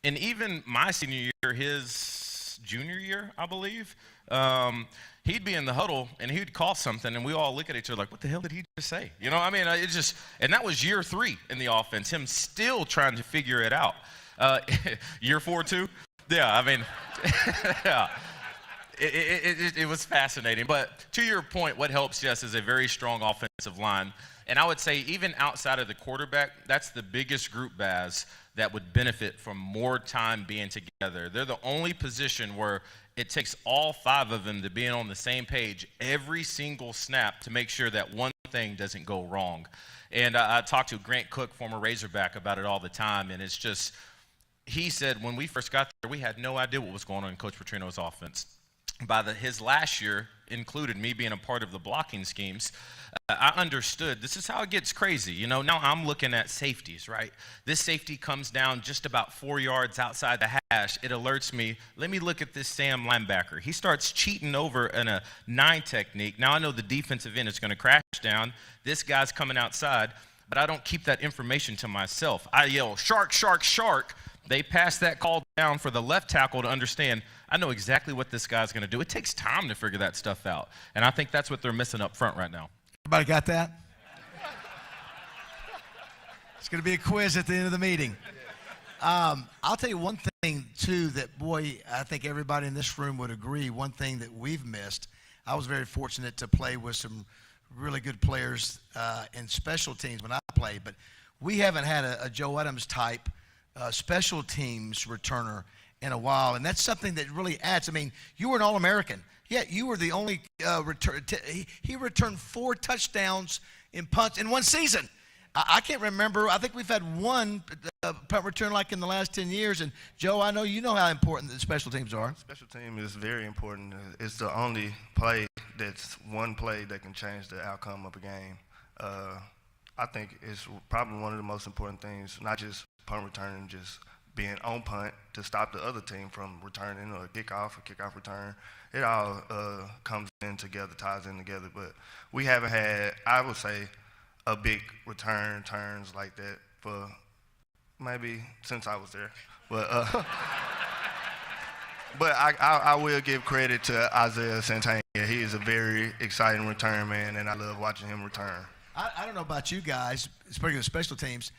And even my senior year, his junior year, I believe, he'd be in the huddle and he'd call something and we all look at each other like, what the hell did he just say? And that was year 3 in the offense, him still trying to figure it out. Year 4 too? Yeah, I mean, yeah. It was fascinating. But to your point, what helps, yes, is a very strong offensive line. And I would say even outside of the quarterback, that's the biggest group, Baz, that would benefit from more time being together. They're the only position where it takes all 5 of them to be on the same page every single snap to make sure that one thing doesn't go wrong. And I talked to Grant Cook, former Razorback, about it all the time, and it's just, he said when we first got there, we had no idea what was going on in Coach Petrino's offense. By his last year, included me being a part of the blocking schemes, I understood this is how it gets crazy. Now I'm looking at safeties, right? This safety comes down just about 4 yards outside the hash. It alerts me, let me look at this Sam linebacker. He starts cheating over in a 9 technique. Now I know the defensive end is going to crash down. This guy's coming outside, but I don't keep that information to myself. I yell, shark, shark, shark. They pass that call down for the left tackle to understand, I know exactly what this guy's going to do. It takes time to figure that stuff out. And I think that's what they're missing up front right now. Everybody got that? It's going to be a quiz at the end of the meeting. I'll tell you one thing, too, that, boy, I think everybody in this room would agree, one thing that we've missed. I was very fortunate to play with some really good players in special teams when I played, but we haven't had a Joe Adams type special teams returner in a while, and that's something that really adds. I mean, you were an All-American. Yeah, you were the only return. He returned 4 touchdowns in punts in one season. I can't remember. I think we've had one punt return like in the last 10 years. And, Joe, I know you know how important the special teams are. Special team is very important. It's the only play that's one play that can change the outcome of a game. I think it's probably one of the most important things, not just punt return, just being on punt to stop the other team from returning or kickoff return. It all comes in together, ties in together. But we haven't had, I would say, a big turns like that for maybe since I was there. But but I will give credit to Isaiah Santana. He is a very exciting return man, and I love watching him return. I don't know about you guys, speaking of special teams,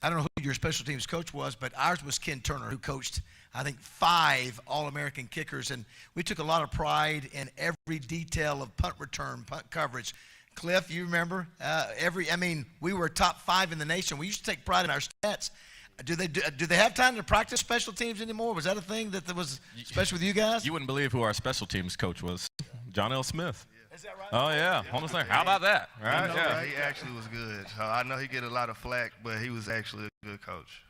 I don't know who your special teams coach was, but ours was Ken Turner, who coached, I think, 5 All-American kickers, and we took a lot of pride in every detail of punt return, punt coverage. Cliff, you remember? We were top 5 in the nation. We used to take pride in our stats. Do they have time to practice special teams anymore? Was that a thing that was special with you guys? You wouldn't believe who our special teams coach was, John L. Smith. Is that right? Oh, yeah. Almost like, how about that? Right? Yeah. He actually was good. So I know he get a lot of flack, but he was actually a good coach.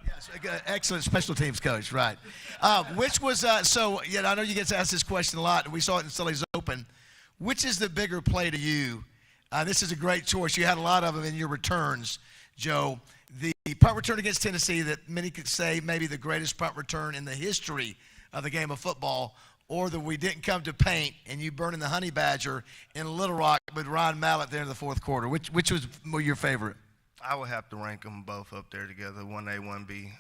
Yes, excellent special teams coach, right. Which was, so, yeah, I know you get asked this question a lot, and we saw it in Sully's Open. Which is the bigger play to you? This is a great choice. You had a lot of them in your returns, Joe. The punt return against Tennessee that many could say maybe the greatest punt return in the history of the game of football, or that we didn't come to paint and you burning the honey badger in Little Rock with Ron Mallett there in the fourth quarter. Which was your favorite? I would have to rank them both up there together, 1A, 1B.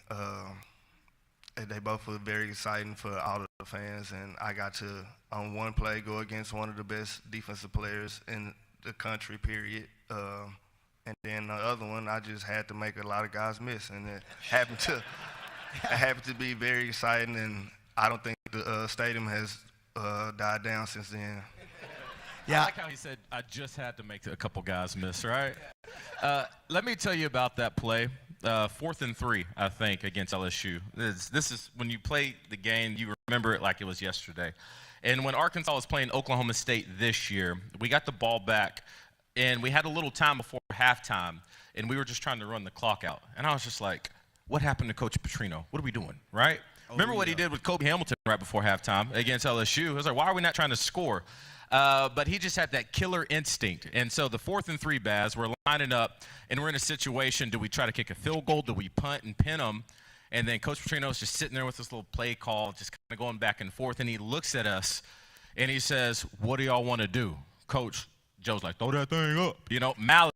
They both were very exciting for all of the fans, and I got to, on one play, go against one of the best defensive players in the country, period. And then the other one, I just had to make a lot of guys miss, and it happened to be very exciting, and I don't think the stadium has died down since then. Yeah. I like how he said, I just had to make a couple guys miss, right? Let me tell you about that play. 4th and 3, I think, against LSU. This is when you play the game, you remember it like it was yesterday. And when Arkansas was playing Oklahoma State this year, we got the ball back, and we had a little time before halftime, and we were just trying to run the clock out. And I was just like, what happened to Coach Petrino? What are we doing, right? Remember what he did with Kobe Hamilton right before halftime against LSU? I was like, why are we not trying to score? But he just had that killer instinct. And so the 4th and 3, Baz, we're lining up, and we're in a situation, do we try to kick a field goal? Do we punt and pin them? And then Coach Petrino's just sitting there with this little play call, just kind of going back and forth, and he looks at us, and he says, what do y'all want to do? Coach, Joe's like, throw that thing up. You know, Mallett,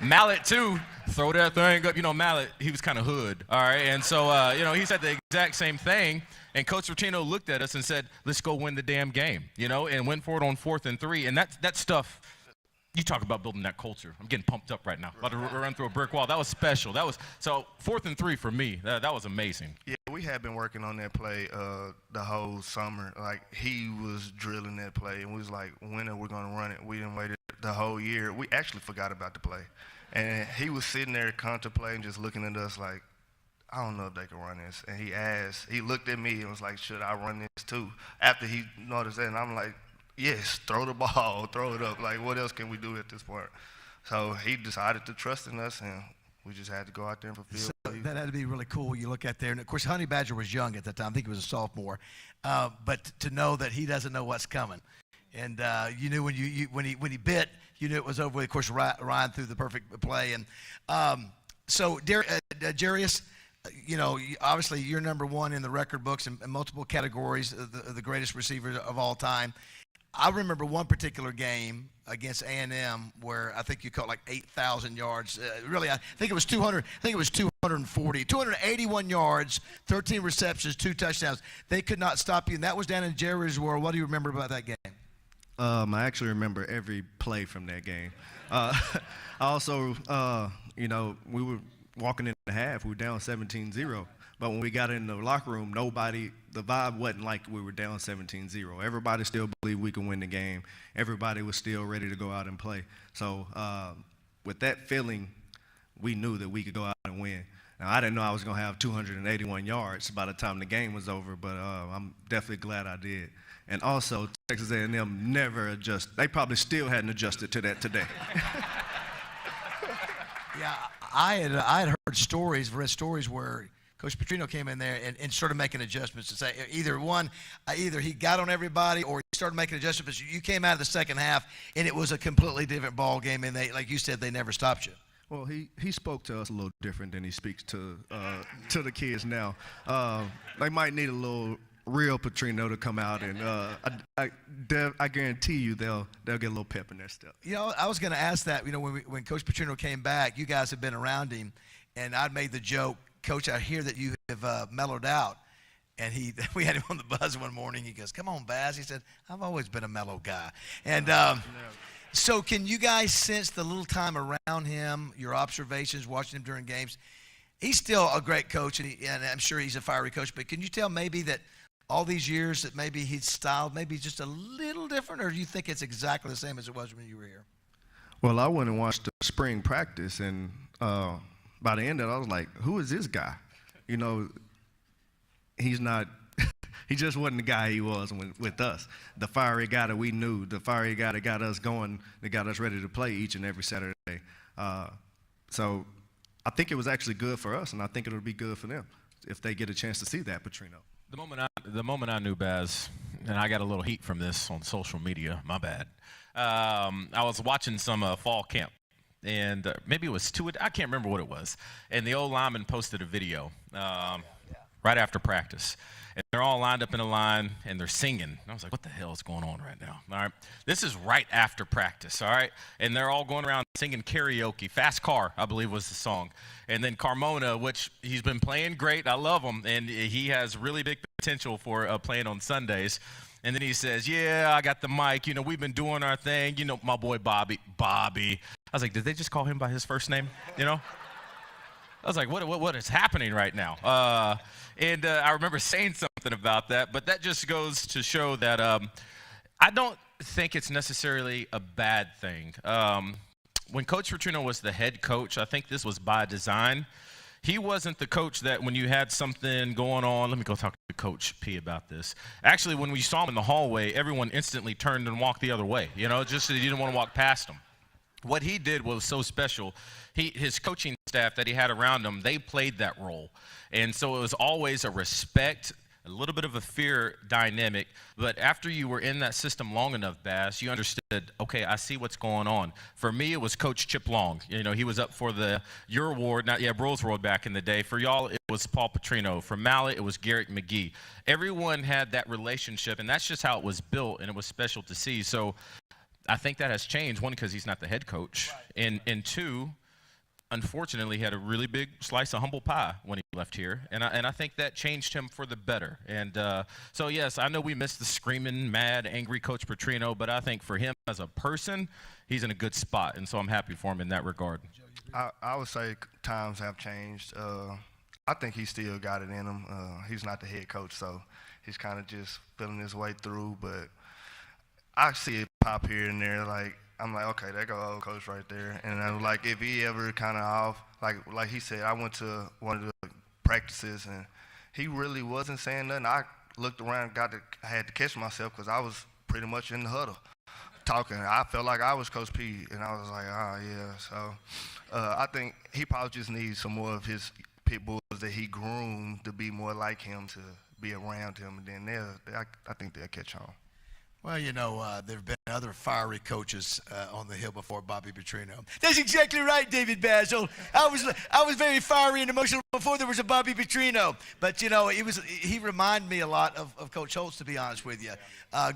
Mallett, too, throw that thing up. You know, Mallett, he was kind of hood, all right? And so, he said the exact same thing. And Coach Petrino looked at us and said, let's go win the damn game, and went for it on 4th and 3. And that stuff, you talk about building that culture. I'm getting pumped up right now. About to run through a brick wall. That was special. So 4th and 3 for me, that was amazing. Yeah, we had been working on that play the whole summer. Like, he was drilling that play, and we was like, when are we going to run it? We didn't wait the whole year. We actually forgot about the play. And he was sitting there contemplating, just looking at us like, I don't know if they can run this. And he looked at me and was like, should I run this too? After he noticed that, and I'm like, yes, throw the ball, throw it up. Like, what else can we do at this point? So he decided to trust in us, and we just had to go out there and fulfill. So that had to be really cool. You look at there, and of course, Honey Badger was young at the time. I think he was a sophomore. But to know that he doesn't know what's coming. And you knew when he bit, you knew it was over with. Of course, Ryan threw the perfect play. And so, Jarius, obviously you're number one in the record books in multiple categories, the greatest receiver of all time. I remember one particular game against A&M where I think you caught like 8,000 yards. I think it was 200. I think it was 240, 281 yards, 13 receptions, 2 touchdowns. They could not stop you, and that was down in Jerry's world. What do you remember about that game? I actually remember every play from that game. I also, we were walking in the half. We were down 17-0. But when we got in the locker room, the vibe wasn't like we were down 17-0. Everybody still believed we could win the game. Everybody was still ready to go out and play. So with that feeling, we knew that we could go out and win. Now, I didn't know I was going to have 281 yards by the time the game was over, but I'm definitely glad I did. And also, Texas A&M never adjusted. They probably still hadn't adjusted to that today. Yeah, I had read stories where Coach Petrino came in there and started making adjustments to say either he got on everybody or he started making adjustments. You came out of the second half, and it was a completely different ball game, and they, like you said, they never stopped you. Well, he spoke to us a little different than he speaks to the kids now. They might need a little real Petrino to come out, and I guarantee you they'll get a little pep in their step. I was going to ask that. When Coach Petrino came back, you guys have been around him, and I'd made the joke, Coach, I hear that you have mellowed out. And we had him on the buzz one morning. He goes, come on, Baz. He said, I've always been a mellow guy. And so can you guys sense the little time around him, your observations, watching him during games? He's still a great coach, and I'm sure he's a fiery coach. But can you tell maybe that all these years that maybe his style maybe just a little different, or do you think it's exactly the same as it was when you were here? Well, I went and watched the spring practice, and by the end of it, I was like, who is this guy? He's not He just wasn't the guy he was with us. The fiery guy that we knew, the fiery guy that got us going, that got us ready to play each and every Saturday. So I think it was actually good for us, and I think it'll be good for them if they get a chance to see that, Petrino. The moment I knew Baz, and I got a little heat from this on social media, my bad. I was watching some fall camp, and maybe it was I can't remember what it was. And the old lineman posted a video right after practice. And they're all lined up in a line, and they're singing. And I was like, what the hell is going on right now? All right, this is right after practice, all right? And they're all going around singing karaoke. Fast Car, I believe, was the song. And then Carmona, which he's been playing great. I love him, and he has really big potential for playing on Sundays. And then he says, yeah, I got the mic. You know, we've been doing our thing. You know, my boy Bobby. I was like, did they just call him by his first name, you know? I was like, what is happening right now? And I remember saying something about that, but that just goes to show that I don't think it's necessarily a bad thing. When Coach Petrino was the head coach, I think this was by design. He wasn't the coach that when you had something going on, let me go talk to Coach P about this. Actually, when we saw him in the hallway, everyone instantly turned and walked the other way, you know, just so you didn't want to walk past him. What he did was so special. His coaching staff that he had around him, they played that role. And so it was always a respect, a little bit of a fear dynamic. But after you were in that system long enough, Bass, you understood, okay, I see what's going on. For me, it was Coach Chip Long. You know, he was up for your award, Broyles Award back in the day. For y'all, it was Paul Petrino. For Mallet, it was Garrett McGee. Everyone had that relationship, and that's just how it was built, and it was special to see. So I think that has changed, one, because he's not the head coach, right. and two, unfortunately, he had a really big slice of humble pie when he left here, and I think that changed him for the better. And so, yes, I know we missed the screaming, mad, angry Coach Petrino, but I think for him as a person, he's in a good spot, and so I'm happy for him in that regard. I would say times have changed. I think he still got it in him. He's not the head coach, so he's kind of just feeling his way through, but I see it pop here and there. Like, I'm like, okay, there go old coach right there. And I'm like, if he ever kind of off, like he said, I went to one of the practices and he really wasn't saying nothing. I looked around, I had to catch myself because I was pretty much in the huddle talking. I felt like I was Coach P, and I was like, oh yeah. So I think he probably just needs some more of his pit bulls that he groomed to be more like him, to be around him, and then I think they'll catch on. Well, you know, there have been other fiery coaches on the Hill before Bobby Petrino. That's exactly right, David Basil. I was very fiery and emotional before there was a Bobby Petrino. But, you know, he reminded me a lot of Coach Holtz, to be honest with you.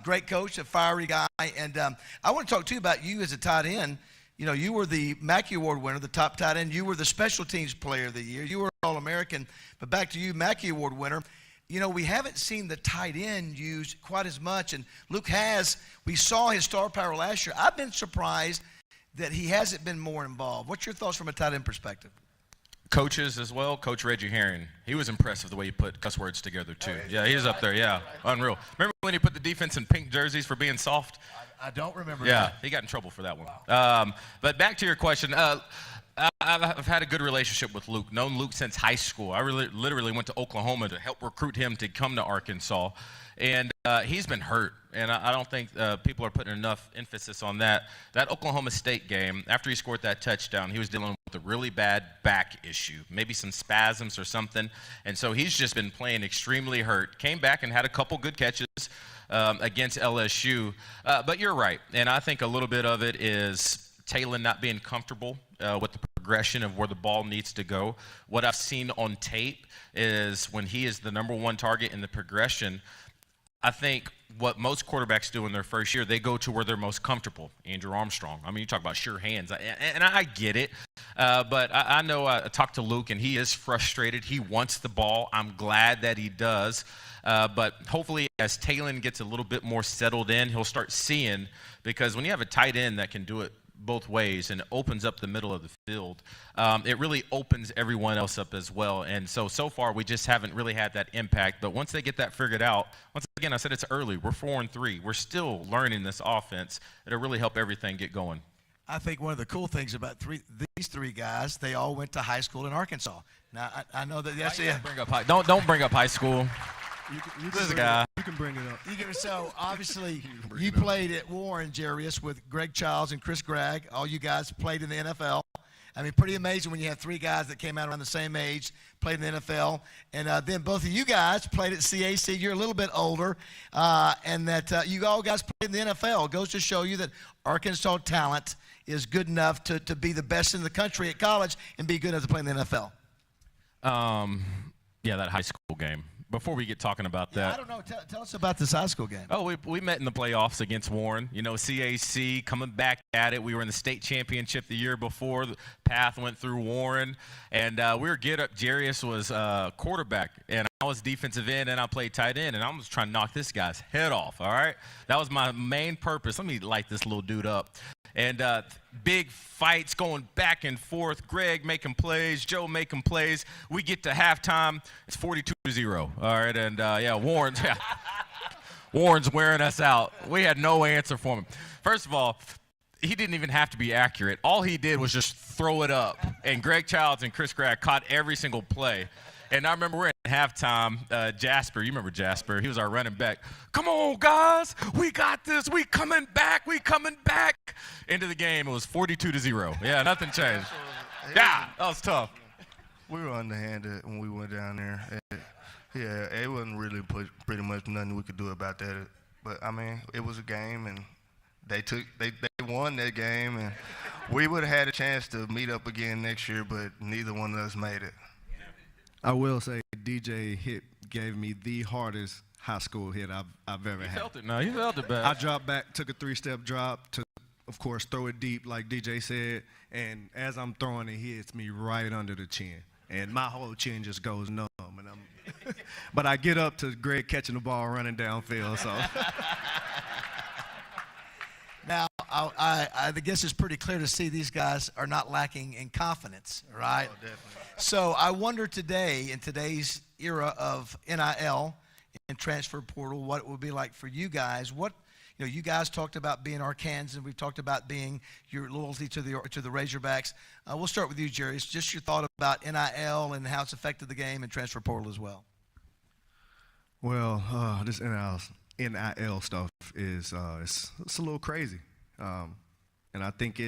Great coach, a fiery guy. And I want to talk, too, about you as a tight end. You know, you were the Mackey Award winner, the top tight end. You were the special teams player of the year. You were All-American. But back to you, Mackey Award winner. You know, we haven't seen the tight end used quite as much, and Luke has. We saw his star power last year. I've been surprised that he hasn't been more involved. What's your thoughts from a tight end perspective? Coaches as well. Coach Reggie Herring, he was impressive the way he put cuss words together too. Yeah, he was up there. Yeah, unreal. Remember when he put the defense in pink jerseys for being soft? I don't remember. Yeah, that. He got in trouble for that one. Wow. But back to your question. I've had a good relationship with Luke, known Luke since high school. I literally went to Oklahoma to help recruit him to come to Arkansas. And he's been hurt, and I don't think people are putting enough emphasis on that. That Oklahoma State game, after he scored that touchdown, he was dealing with a really bad back issue, maybe some spasms or something. And so he's just been playing extremely hurt. Came back and had a couple good catches against LSU. But you're right, and I think a little bit of it is Taylor not being comfortable with the progression of where the ball needs to go. What I've seen on tape is when he is the number one target in the progression, I think what most quarterbacks do in their first year, they go to where they're most comfortable. Andrew Armstrong. I mean, you talk about sure hands, and I get it. But I know I talked to Luke, and he is frustrated. He wants the ball. I'm glad that he does. But hopefully as Taylor gets a little bit more settled in, he'll start seeing, because when you have a tight end that can do it both ways and opens up the middle of the field, it really opens everyone else up as well. And so far we just haven't really had that impact. But once they get that figured out, once again, I said it's early. We're 4-3. We're still learning this offense. It'll really help everything get going. I think one of the cool things about these three guys, they all went to high school in Arkansas. Now I know that that's Bring up don't bring up high school. This guy. You can bring it up. So obviously you played at Warren, Jarius, with Greg Childs and Chris Gregg. All you guys played in the NFL. I mean, pretty amazing when you have three guys that came out around the same age, played in the NFL. And then both of you guys played at CAC. You're a little bit older. And that you all guys played in the NFL. It goes to show you that Arkansas talent is good enough to be the best in the country at college and be good enough to play in the NFL. Yeah, that high school game. Before we get talking about that. I don't know. Tell us about this high school game. Oh, we met in the playoffs against Warren. You know, CAC, coming back at it. We were in the state championship the year before. The path went through Warren. And we were get up. Jarius was quarterback, and I was defensive end, and I played tight end, and I was trying to knock this guy's head off, all right? That was my main purpose. Let me light this little dude up. And big fights going back and forth. Greg making plays, Joe making plays. We get to halftime. It's 42-0. All right, and Warren's wearing us out. We had no answer for him. First of all, he didn't even have to be accurate. All he did was just throw it up. And Greg Childs and Chris Gregg caught every single play. And I remember we're at halftime. Jasper, you remember Jasper? He was our running back. Come on, guys. We got this. We coming back. We coming back. Into the game, it was 42-0. Yeah, nothing changed. Yeah, that was tough. We were underhanded when we went down there. Yeah, it wasn't really pretty much nothing we could do about that. But, I mean, it was a game, and they won that game. And we would have had a chance to meet up again next year, but neither one of us made it. I will say DJ gave me the hardest high school hit I've ever had. You felt it now. You felt it bad. I dropped back, took a 3-step drop to, of course, throw it deep like DJ said, and as I'm throwing it, he hits me right under the chin. And my whole chin just goes numb. And but I get up to Greg catching the ball running downfield, so. Now, I guess it's pretty clear to see these guys are not lacking in confidence, right? Oh, definitely. So I wonder today, in today's era of NIL and transfer portal, what it would be like for you guys. You guys talked about being Arkansans, and we've talked about being your loyalty to the Razorbacks. We'll start with you, Jarius. Just your thought about NIL and how it's affected the game and transfer portal as well. Well, this NIL stuff is it's a little crazy, and I think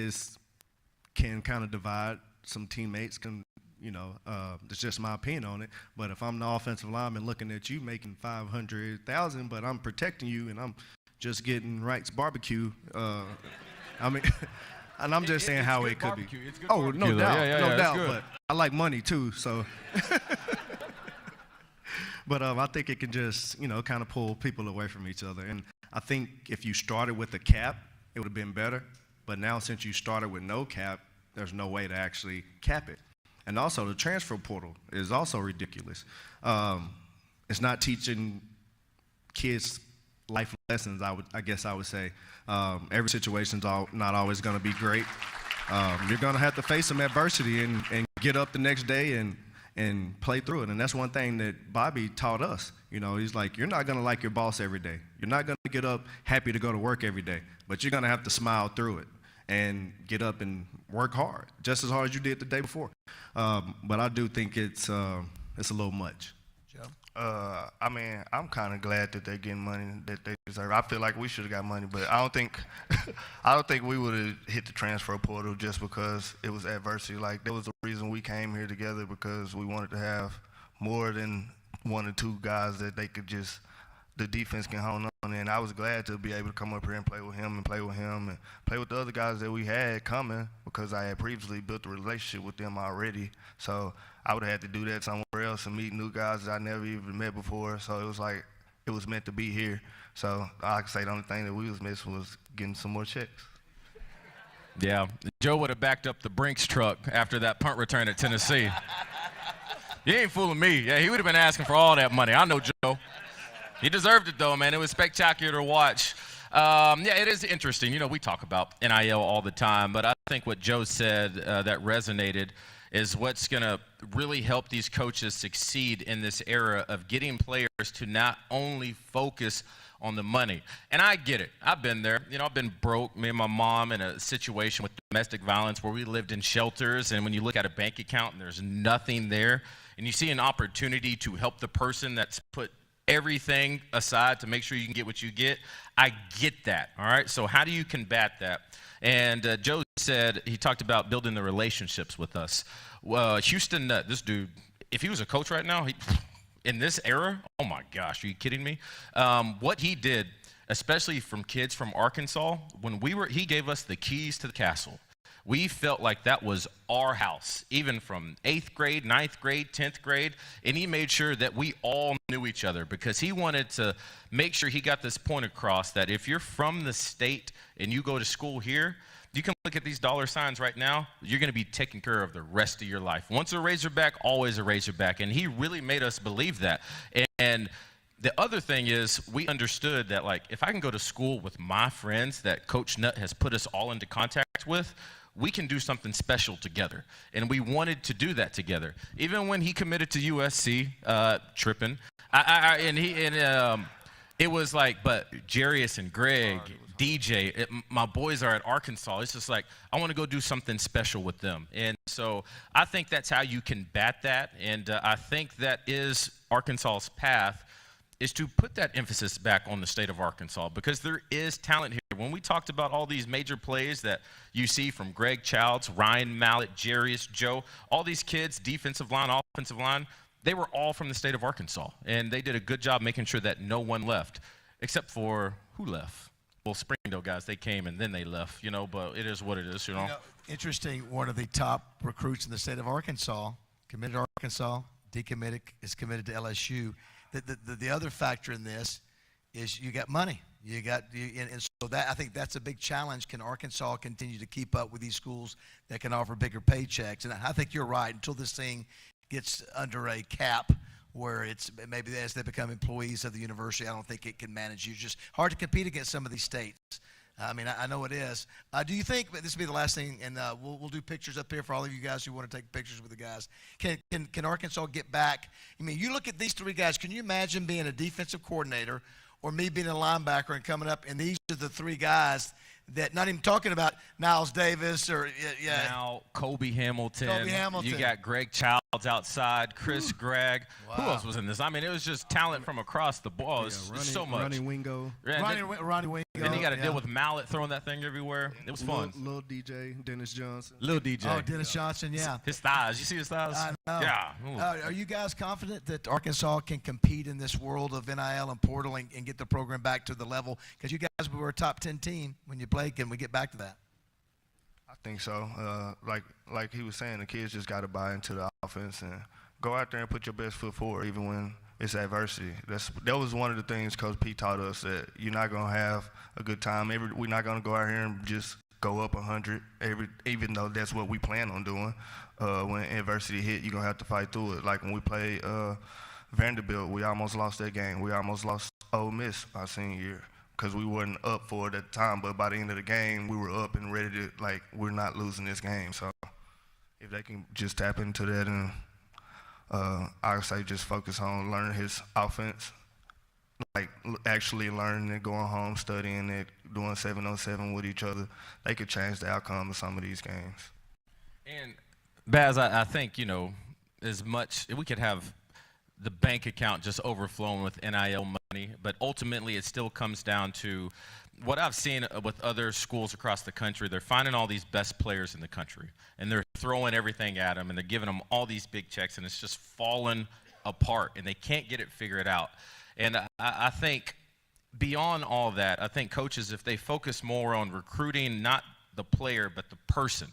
can kind of divide some teammates. It's just my opinion on it. But if I'm the offensive lineman looking at you making $500,000, but I'm protecting you and I'm just getting Wright's barbecue, I mean, and I'm just saying how it could be. Oh, no doubt, no doubt. But I like money too, so. But I think it can just, kind of pull people away from each other. And I think if you started with a cap, it would have been better. But now since you started with no cap, there's no way to actually cap it. And also the transfer portal is also ridiculous. It's not teaching kids life lessons, I guess I would say. Every situation's not always going to be great. You're going to have to face some adversity and get up the next day and play through it. And that's one thing that Bobby taught us. He's like, you're not going to like your boss every day. You're not going to get up happy to go to work every day, but you're going to have to smile through it and get up and work hard, just as hard as you did the day before. But I do think it's a little much. Joe? I mean, I'm kind of glad that they're getting money that they deserve. I feel like we should have got money, but I don't think we would have hit the transfer portal just because it was adversity. Like, there was a reason we came here together, because we wanted to have more than one or two guys that the defense can hone on. And I was glad to be able to come up here and play with him and play with the other guys that we had coming, because I had previously built a relationship with them already. So I would have had to do that somewhere else and meet new guys that I never even met before. So it was like it was meant to be here. So I could say the only thing that we was missing was getting some more checks. Yeah, Joe would have backed up the Brinks truck after that punt return at Tennessee. You ain't fooling me. Yeah, he would have been asking for all that money. I know Joe. He deserved it, though, man. It was spectacular to watch. It is interesting. We talk about NIL all the time, but I think what Joe said that resonated is what's going to really help these coaches succeed in this era of getting players to not only focus on the money. And I get it. I've been there. I've been broke, me and my mom, in a situation with domestic violence where we lived in shelters, and when you look at a bank account and there's nothing there, and you see an opportunity to help the person that's put everything aside to make sure you can get what you get. I get that, all right? So how do you combat that? And Joe said, he talked about building the relationships with us. Houston, this dude, if he was a coach right now, in this era, oh my gosh, are you kidding me? What he did, especially from kids from Arkansas, he gave us the keys to the castle. We felt like that was our house, even from 8th grade, 9th grade, 10th grade, and he made sure that we all knew each other because he wanted to make sure he got this point across that if you're from the state and you go to school here, you can look at these dollar signs right now, you're going to be taken care of the rest of your life. Once a Razorback, always a Razorback, and he really made us believe that. And the other thing is we understood that, like, if I can go to school with my friends that Coach Nutt has put us all into contact with, we can do something special together. And we wanted to do that together. Even when he committed to USC, tripping, it was like, but Jarius and Greg, DJ, my boys are at Arkansas. It's just like, I want to go do something special with them. And so I think that's how you combat that. And I think that is Arkansas's path, is to put that emphasis back on the state of Arkansas because there is talent here. When we talked about all these major plays that you see from Greg Childs, Ryan Mallett, Jarius, Joe, all these kids, defensive line, offensive line, they were all from the state of Arkansas. And they did a good job making sure that no one left, except for who left? Well, Springdale guys, they came and then they left, but it is what it is, Interesting, one of the top recruits in the state of Arkansas, committed to Arkansas, decommitted, is committed to LSU. The other factor in this is you got money. And so that, I think that's a big challenge. Can Arkansas continue to keep up with these schools that can offer bigger paychecks? And I think you're right. Until this thing gets under a cap where it's maybe as they become employees of the university, I don't think it can manage you. It's just hard to compete against some of these states. I mean, I know it is. Do you think, but this will be the last thing, and we'll do pictures up here for all of you guys who want to take pictures with the guys. Can Arkansas get back? I mean, you look at these three guys. Can you imagine being a defensive coordinator or me being a linebacker and coming up, and these are the three guys that, not even talking about Niles Davis or now Kobe Hamilton. You got Greg Childs outside, Chris Gregg. Wow. Who else was in this? I mean, it was just talent from across the ball. It was so much. Ronnie Wingo. Ronnie Wingo. Then you got to deal with Mallett throwing that thing everywhere. It was fun. Little DJ, Dennis Johnson. Little DJ. Oh, Dennis Johnson, yeah. His thighs. You see his thighs? I know. Yeah. Are you guys confident that Arkansas can compete in this world of NIL and portal and get the program back to the level? Because you guys were a top 10 team when you played. Can we get back to that? I think so. Like he was saying, the kids just got to buy into the offense and go out there and put your best foot forward, even when it's adversity. That was one of the things Coach P taught us, that you're not going to have a good time. We're not going to go out here and just go up 100, even though that's what we plan on doing. When adversity hit, you're going to have to fight through it. Like when we played Vanderbilt, we almost lost that game. We almost lost Ole Miss our senior year because we weren't up for it at the time. But by the end of the game, we were up and ready to, like, we're not losing this game. So if they can just tap into that and I would say just focus on learning his offense, like actually learning it, going home, studying it, doing 7-on-7 with each other, they could change the outcome of some of these games. And Baz, I think, as much, we could have the bank account just overflowing with NIL money, but ultimately it still comes down to what I've seen with other schools across the country. They're finding all these best players in the country, and they're throwing everything at them, and they're giving them all these big checks, and it's just falling apart, and they can't get it figured out. And I think beyond all that, I think coaches, if they focus more on recruiting not the player but the person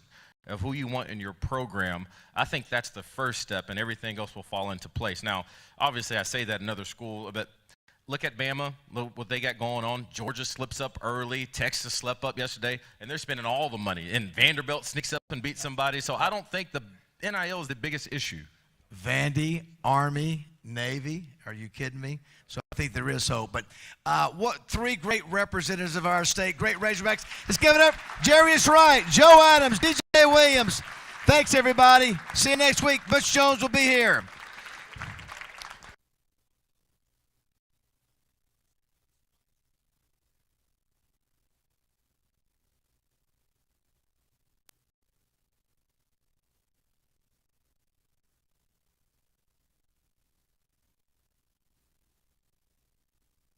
of who you want in your program, I think that's the first step, and everything else will fall into place. Now, obviously, I say that in another school, but look at Bama, look what they got going on. Georgia slips up early. Texas slept up yesterday, and they're spending all the money. And Vanderbilt sneaks up and beats somebody. So I don't think the NIL is the biggest issue. Vandy, Army, Navy. Are you kidding me? So I think there is hope. But what three great representatives of our state, great Razorbacks. Let's give it up. Jarius Wright, Joe Adams, DJ Williams. Thanks, everybody. See you next week. Butch Jones will be here.